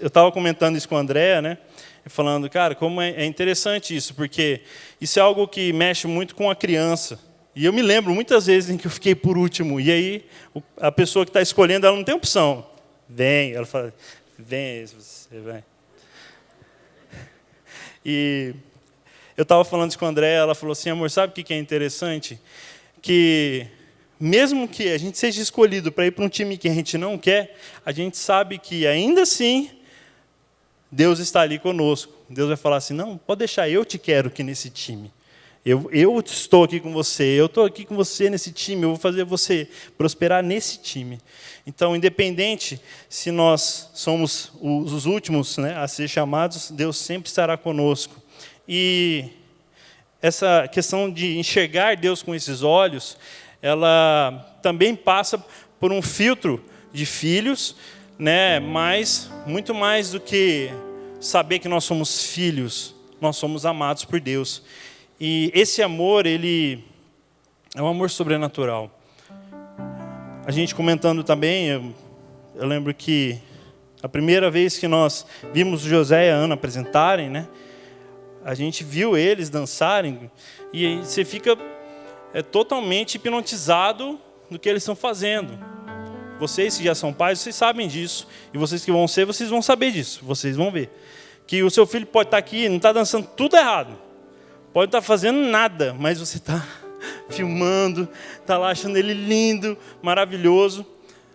eu estava comentando isso com a Andréa, né? Falando, cara, como é interessante isso, porque isso é algo que mexe muito com a criança. E eu me lembro muitas vezes em que eu fiquei por último, e aí a pessoa que está escolhendo, ela não tem opção. Vem, ela fala, vem, você vai. E eu estava falando isso com a Andréa, ela falou assim, amor, sabe o que é interessante? Que mesmo que a gente seja escolhido para ir para um time que a gente não quer, a gente sabe que ainda assim Deus está ali conosco. Deus vai falar assim, não, pode deixar, eu te quero aqui nesse time. Eu estou aqui com você, eu estou aqui com você nesse time, eu vou fazer você prosperar nesse time. Então, independente se nós somos os últimos, né, a ser chamados, Deus sempre estará conosco. E essa questão de enxergar Deus com esses olhos, ela também passa por um filtro de filhos, né, mas muito mais do que saber que nós somos filhos, nós somos amados por Deus. E esse amor, ele é um amor sobrenatural. A gente comentando também, eu lembro que a primeira vez que nós vimos o José e a Ana apresentarem, né, a gente viu eles dançarem, e aí você fica totalmente hipnotizado do que eles estão fazendo. Vocês que já são pais, vocês sabem disso. E vocês que vão ser, vocês vão saber disso. Vocês vão ver. Que o seu filho pode estar aqui, não está dançando tudo errado. Pode estar fazendo nada, mas você está filmando, está lá achando ele lindo, maravilhoso.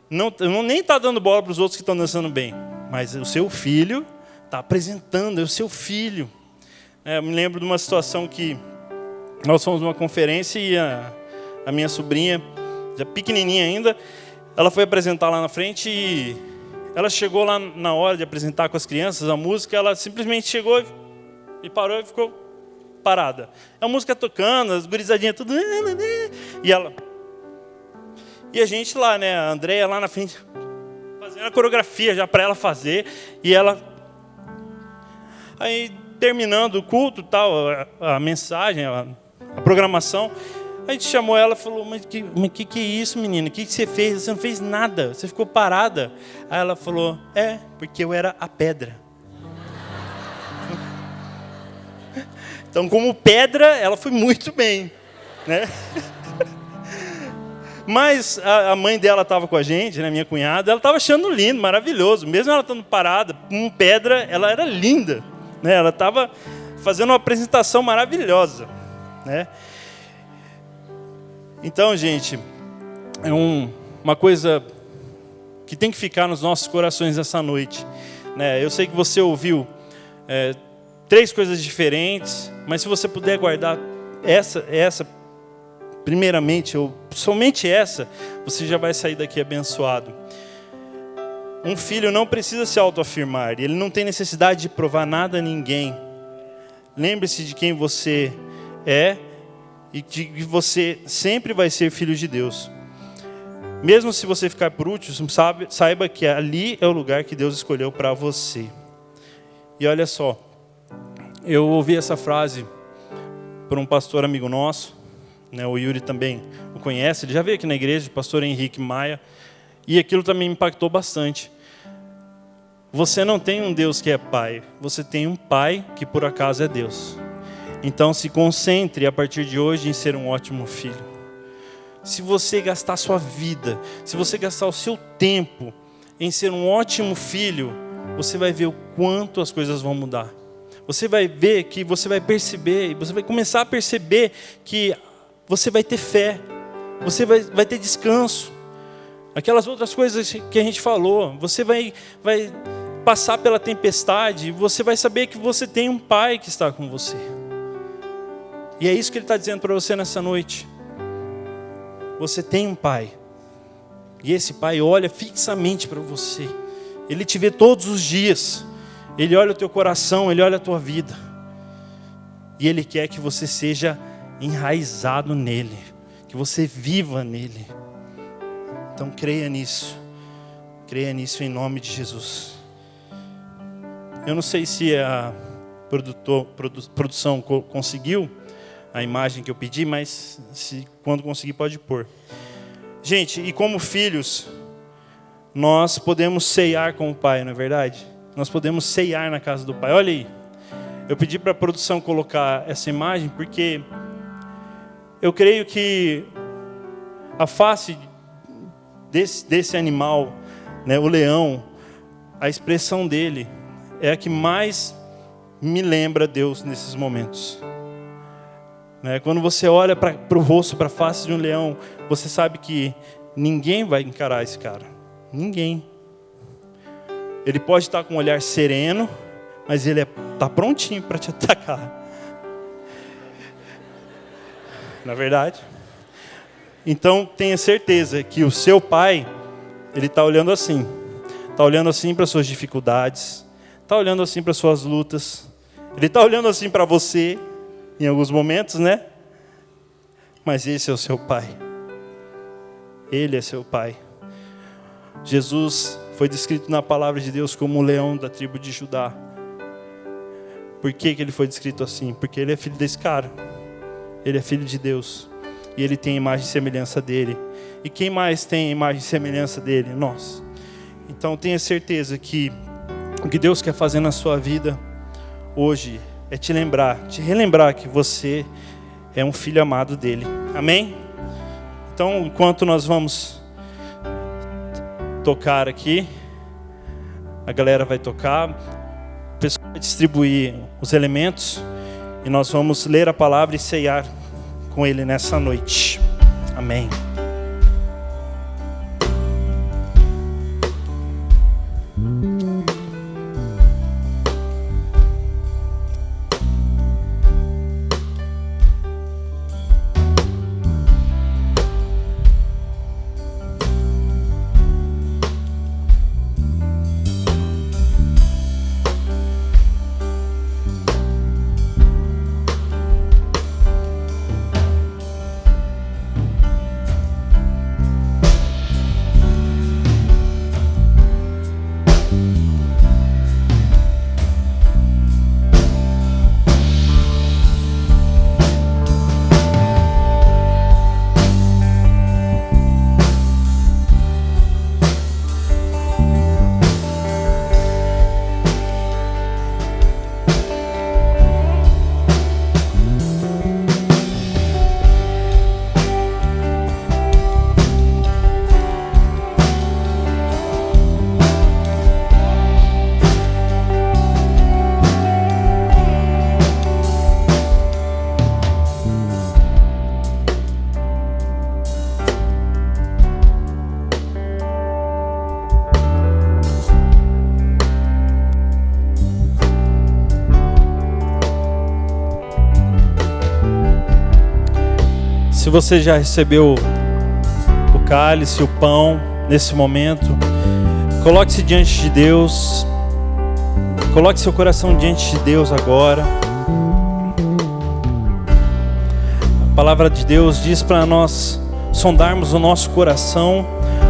Nem está dando bola para os outros que estão dançando bem. Mas o seu filho está apresentando, é o seu filho. Eu me lembro de uma situação que nós fomos numa conferência e a minha sobrinha, já pequenininha ainda, ela foi apresentar lá na frente e ela chegou lá na hora de apresentar com as crianças a música, ela simplesmente chegou e parou e ficou parada. A música tocando, as gurizadinhas tudo... E a gente lá, né, a Andréa lá na frente, fazendo a coreografia já para ela fazer, e ela... Aí, terminando o culto, tal, a mensagem, a programação, a gente chamou ela e falou, mas que é isso, menina? O que você fez? Você não fez nada, você ficou parada. Aí ela falou, porque eu era a pedra. Então, como pedra, ela foi muito bem, né? Mas a mãe dela estava com a gente, né, minha cunhada, ela estava achando lindo, maravilhoso. Mesmo ela estando parada, com pedra, ela era linda. Né? Ela estava fazendo uma apresentação maravilhosa. Né? Então, gente, é uma coisa que tem que ficar nos nossos corações essa noite. Né? Eu sei que você ouviu 3 coisas diferentes, mas se você puder guardar essa primeiramente, ou somente essa, você já vai sair daqui abençoado. Um filho não precisa se autoafirmar, ele não tem necessidade de provar nada a ninguém. Lembre-se de quem você é e de que você sempre vai ser filho de Deus. Mesmo se você ficar por último, saiba que ali é o lugar que Deus escolheu para você. E olha só, eu ouvi essa frase por um pastor amigo nosso, né, o Yuri também o conhece, ele já veio aqui na igreja, o pastor Henrique Maia, e aquilo também me impactou bastante. Você não tem um Deus que é pai, você tem um pai que por acaso é Deus. Então se concentre a partir de hoje em ser um ótimo filho. Se você gastar sua vida, se você gastar o seu tempo em ser um ótimo filho, você vai ver o quanto as coisas vão mudar. Você vai ver que você vai perceber, você vai começar a perceber que você vai ter fé, você vai ter descanso. Aquelas outras coisas que a gente falou, você vai passar pela tempestade, você vai saber que você tem um pai que está com você. E é isso que ele está dizendo para você nessa noite. Você tem um pai. E esse pai olha fixamente para você. Ele te vê todos os dias. Ele olha o teu coração, ele olha a tua vida. E ele quer que você seja enraizado nele. Que você viva nele. Então creia nisso. Creia nisso em nome de Jesus. Eu não sei se a produção conseguiu a imagem que eu pedi, mas quando conseguir pode pôr. Gente, e como filhos, nós podemos ceiar com o Pai, não é verdade? Nós podemos ceiar na casa do Pai. Olha aí, eu pedi para a produção colocar essa imagem, porque eu creio que a face desse animal, né, o leão, a expressão dele é a que mais me lembra Deus nesses momentos. Quando você olha para o rosto, para a face de um leão, você sabe que ninguém vai encarar esse cara. Ninguém. Ele pode estar com um olhar sereno, mas ele está prontinho para te atacar. Na verdade. Então tenha certeza que o seu pai, ele está olhando assim. Está olhando assim para as suas dificuldades. Está olhando assim para as suas lutas. Ele está olhando assim para você. Em alguns momentos, né? Mas esse é o seu pai. Ele é seu pai. Jesus foi descrito na palavra de Deus como o leão da tribo de Judá. Por que ele foi descrito assim? Porque ele é filho desse cara. Ele é filho de Deus. E ele tem a imagem e semelhança dele. E quem mais tem a imagem e semelhança dele? Nós. Então tenha certeza que o que Deus quer fazer na sua vida hoje é te relembrar que você é um filho amado dele. Amém? Então, enquanto nós vamos tocar aqui, a galera vai tocar, o pessoal vai distribuir os elementos e nós vamos ler a palavra e ceiar com ele nessa noite. Amém. Se você já recebeu o cálice, o pão, nesse momento, coloque-se diante de Deus. Coloque seu coração diante de Deus agora. A palavra de Deus diz para nós sondarmos o nosso coração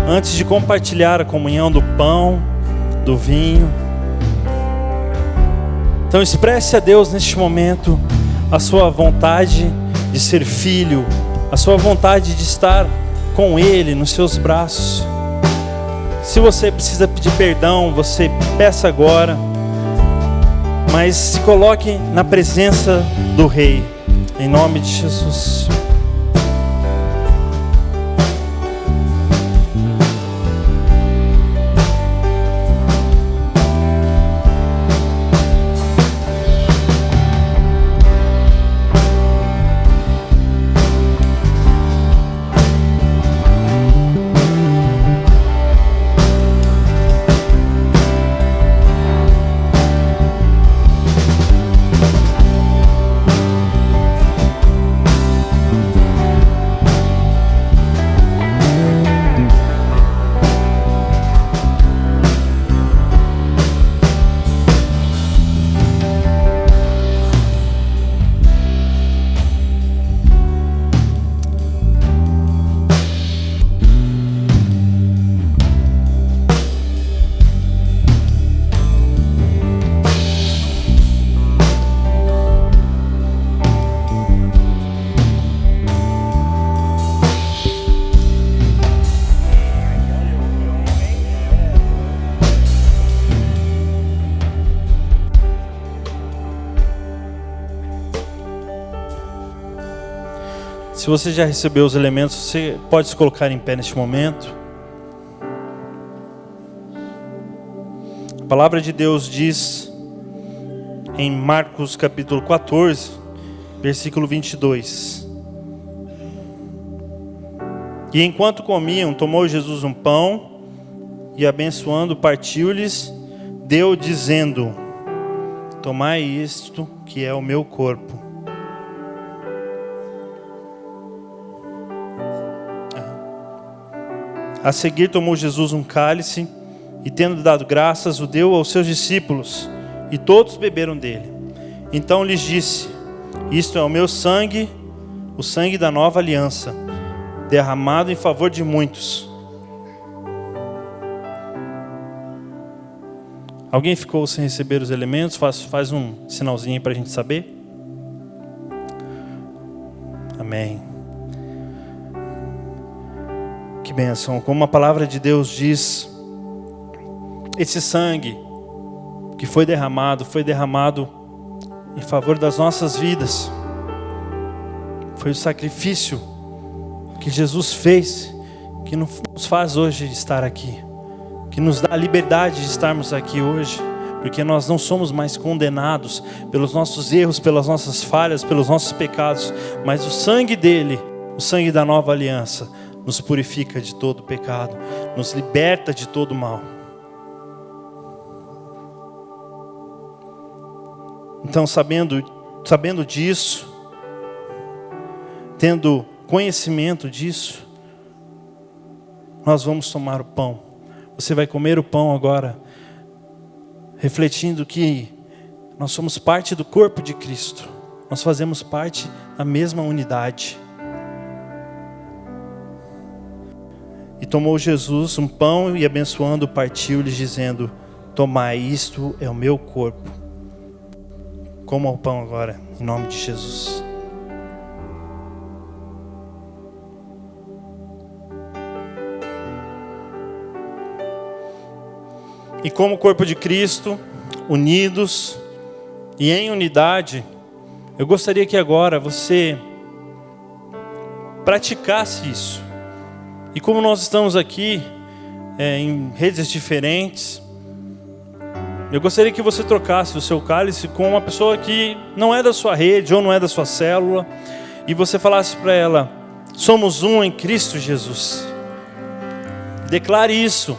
antes de compartilhar a comunhão do pão, do vinho. Então expresse a Deus neste momento a sua vontade de ser filho, a sua vontade de estar com Ele nos seus braços. Se você precisa pedir perdão, você peça agora. Mas se coloque na presença do Rei, em nome de Jesus. Se você já recebeu os elementos, você pode se colocar em pé neste momento. A palavra de Deus diz em Marcos capítulo 14, versículo 22. E enquanto comiam, tomou Jesus um pão e abençoando, partiu-lhes, deu dizendo: tomai isto que é o meu corpo. A seguir tomou Jesus um cálice e, tendo dado graças, o deu aos seus discípulos, e todos beberam dele. Então lhes disse: isto é o meu sangue, o sangue da nova aliança, derramado em favor de muitos. Alguém ficou sem receber os elementos? Faz um sinalzinho para a gente saber. Amém. Que bênção. Como a palavra de Deus diz, esse sangue que foi derramado em favor das nossas vidas. Foi o sacrifício que Jesus fez, que nos faz hoje estar aqui, que nos dá a liberdade de estarmos aqui hoje, porque nós não somos mais condenados pelos nossos erros, pelas nossas falhas, pelos nossos pecados, mas o sangue dele, o sangue da nova aliança, nos purifica de todo pecado, nos liberta de todo mal. Então, sabendo disso, tendo conhecimento disso, nós vamos tomar o pão. Você vai comer o pão agora, refletindo que nós somos parte do corpo de Cristo. Nós fazemos parte da mesma unidade. E tomou Jesus um pão e abençoando, partiu-lhes dizendo: tomai, isto é o meu corpo. Coma o pão agora, em nome de Jesus. E como corpo de Cristo, unidos e em unidade, eu gostaria que agora você praticasse isso. E como nós estamos aqui em redes diferentes, eu gostaria que você trocasse o seu cálice com uma pessoa que não é da sua rede ou não é da sua célula, e você falasse para ela: somos um em Cristo Jesus. Declare isso.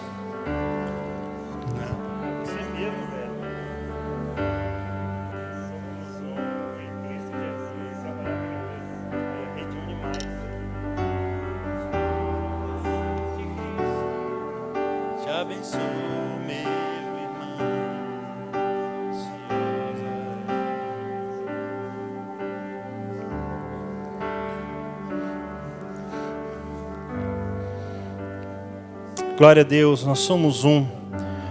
Glória a Deus, nós somos um.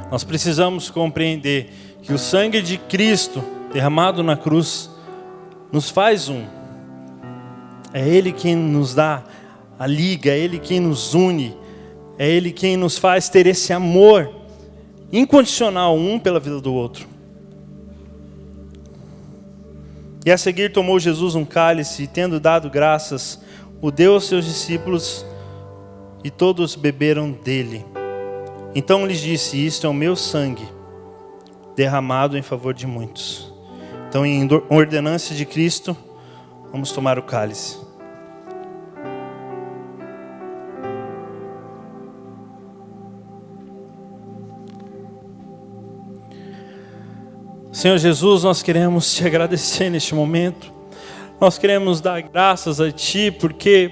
Nós precisamos compreender que o sangue de Cristo derramado na cruz nos faz um. É Ele quem nos dá a liga, é Ele quem nos une, É Ele quem nos faz ter esse amor incondicional um pela vida do outro. E a seguir tomou Jesus um cálice e, tendo dado graças, o deu aos seus discípulos e todos beberam dele. Então lhes disse: isto é o meu sangue, derramado em favor de muitos. Então, em ordenança de Cristo, vamos tomar o cálice. Senhor Jesus, nós queremos te agradecer neste momento. Nós queremos dar graças a Ti, porque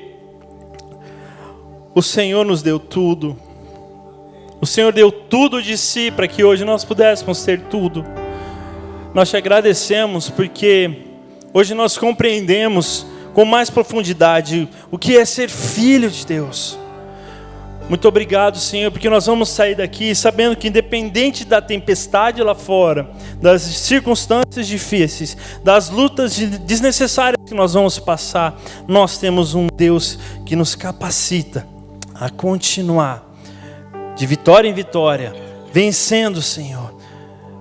o Senhor nos deu tudo. O Senhor deu tudo de si para que hoje nós pudéssemos ter tudo. Nós te agradecemos porque hoje nós compreendemos com mais profundidade o que é ser filho de Deus. Muito obrigado, Senhor, porque nós vamos sair daqui sabendo que, independente da tempestade lá fora, das circunstâncias difíceis, das lutas desnecessárias que nós vamos passar, nós temos um Deus que nos capacita a continuar de vitória em vitória, vencendo, Senhor,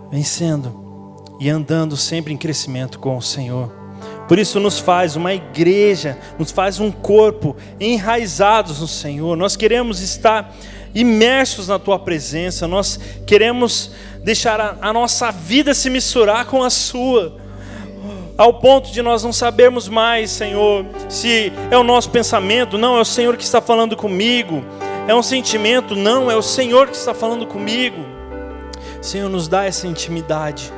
vencendo e andando sempre em crescimento com o Senhor. Por isso nos faz uma igreja, nos faz um corpo enraizados no Senhor. Nós queremos estar imersos na Tua presença. Nós queremos deixar a nossa vida se misturar com a Sua, ao ponto de nós não sabermos mais, Senhor, se é o nosso pensamento. Não, é o Senhor que está falando comigo. É um sentimento. Não, é o Senhor que está falando comigo. Senhor, nos dá essa intimidade.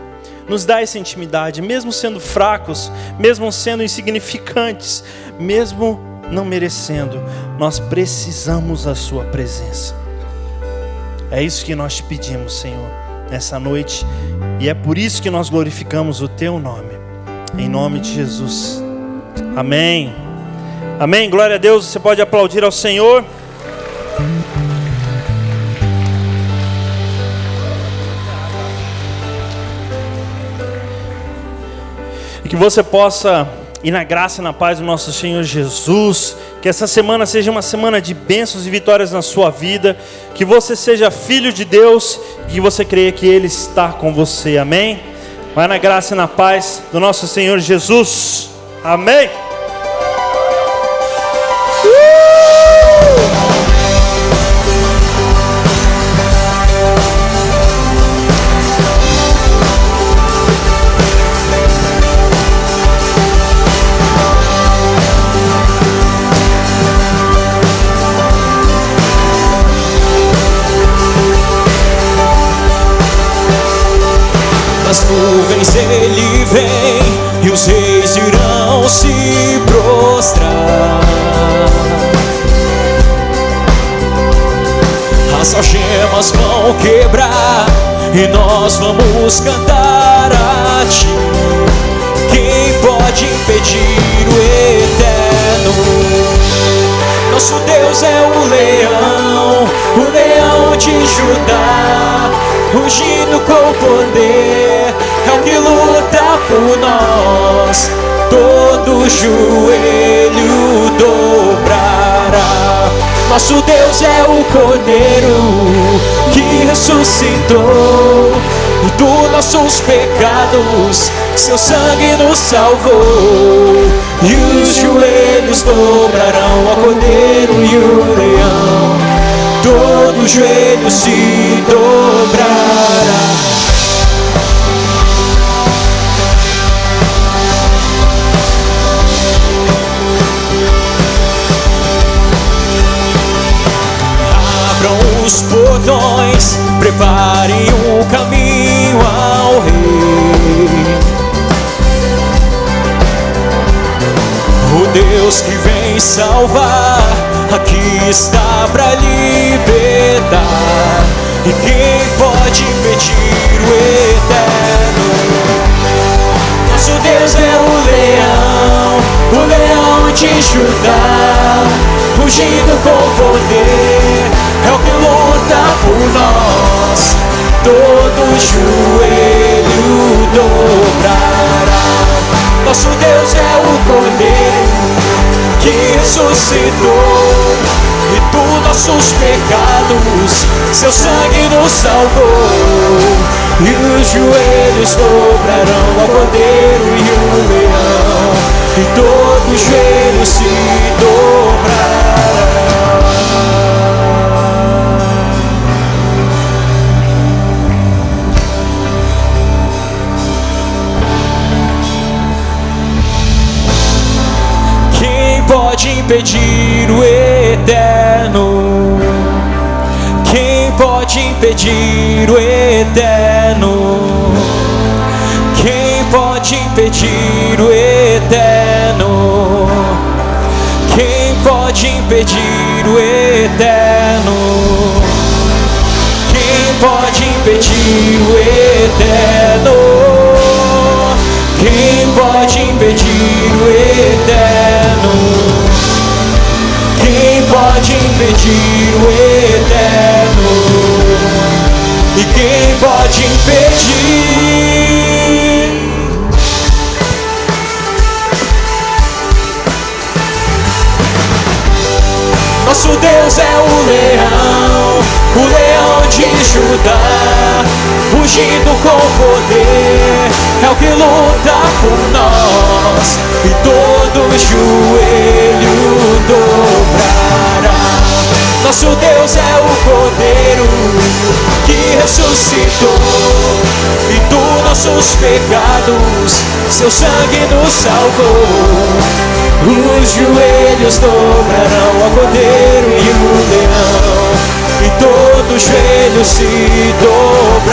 Nos dá essa intimidade, mesmo sendo fracos, mesmo sendo insignificantes, mesmo não merecendo, nós precisamos da Sua presença. É isso que nós te pedimos, Senhor, nessa noite, e é por isso que nós glorificamos o Teu nome, em nome de Jesus. Amém. Amém, glória a Deus. Você pode aplaudir ao Senhor. E que você possa ir na graça e na paz do nosso Senhor Jesus. Que essa semana seja uma semana de bênçãos e vitórias na sua vida. Que você seja filho de Deus e que você creia que Ele está com você. Amém? Vai na graça e na paz do nosso Senhor Jesus. Amém? Nas nuvens Ele vem e os reis irão se prostrar. As algemas vão quebrar e nós vamos cantar a Ti. Quem pode impedir o eterno? Nosso Deus é o leão de Judá, rugindo com poder, é o que luta por nós. Todo joelho dobrará. Nosso Deus é o Cordeiro que ressuscitou e dos nossos pecados seu sangue nos salvou. E os joelhos dobrarão ao Cordeiro e o leão. Todo joelho se dobrará. Abram os portões, preparem o caminho ao Rei. O Deus que vem salvar, aqui está pra libertar. E quem pode impedir o eterno? Nosso Deus é o leão de Judá, rugindo com poder, é o que luta por nós. Todo joelho dobrará. Nosso Deus é o Cordeiro que ressuscitou e tudo nossos pecados, seu sangue nos salvou. E os joelhos dobrarão ao Cordeiro e o Leão, e todo joelho se dobrará. Quem pode impedir o eterno? Quem pode impedir o eterno? Quem pode impedir o eterno? Quem pode impedir o eterno? Quem pode impedir o eterno? Quem pode impedir o eterno? Quem pode impedir o eterno? E quem pode impedir? Nosso Deus é o leão de Judá, ungido com poder, é o que luta por nós, e todo joelho dobrará. Nosso Deus é o Cordeiro que ressuscitou, e dos nossos pecados seu sangue nos salvou. Os joelhos dobrarão ao Cordeiro e o Leão, e todo joelho se dobrará.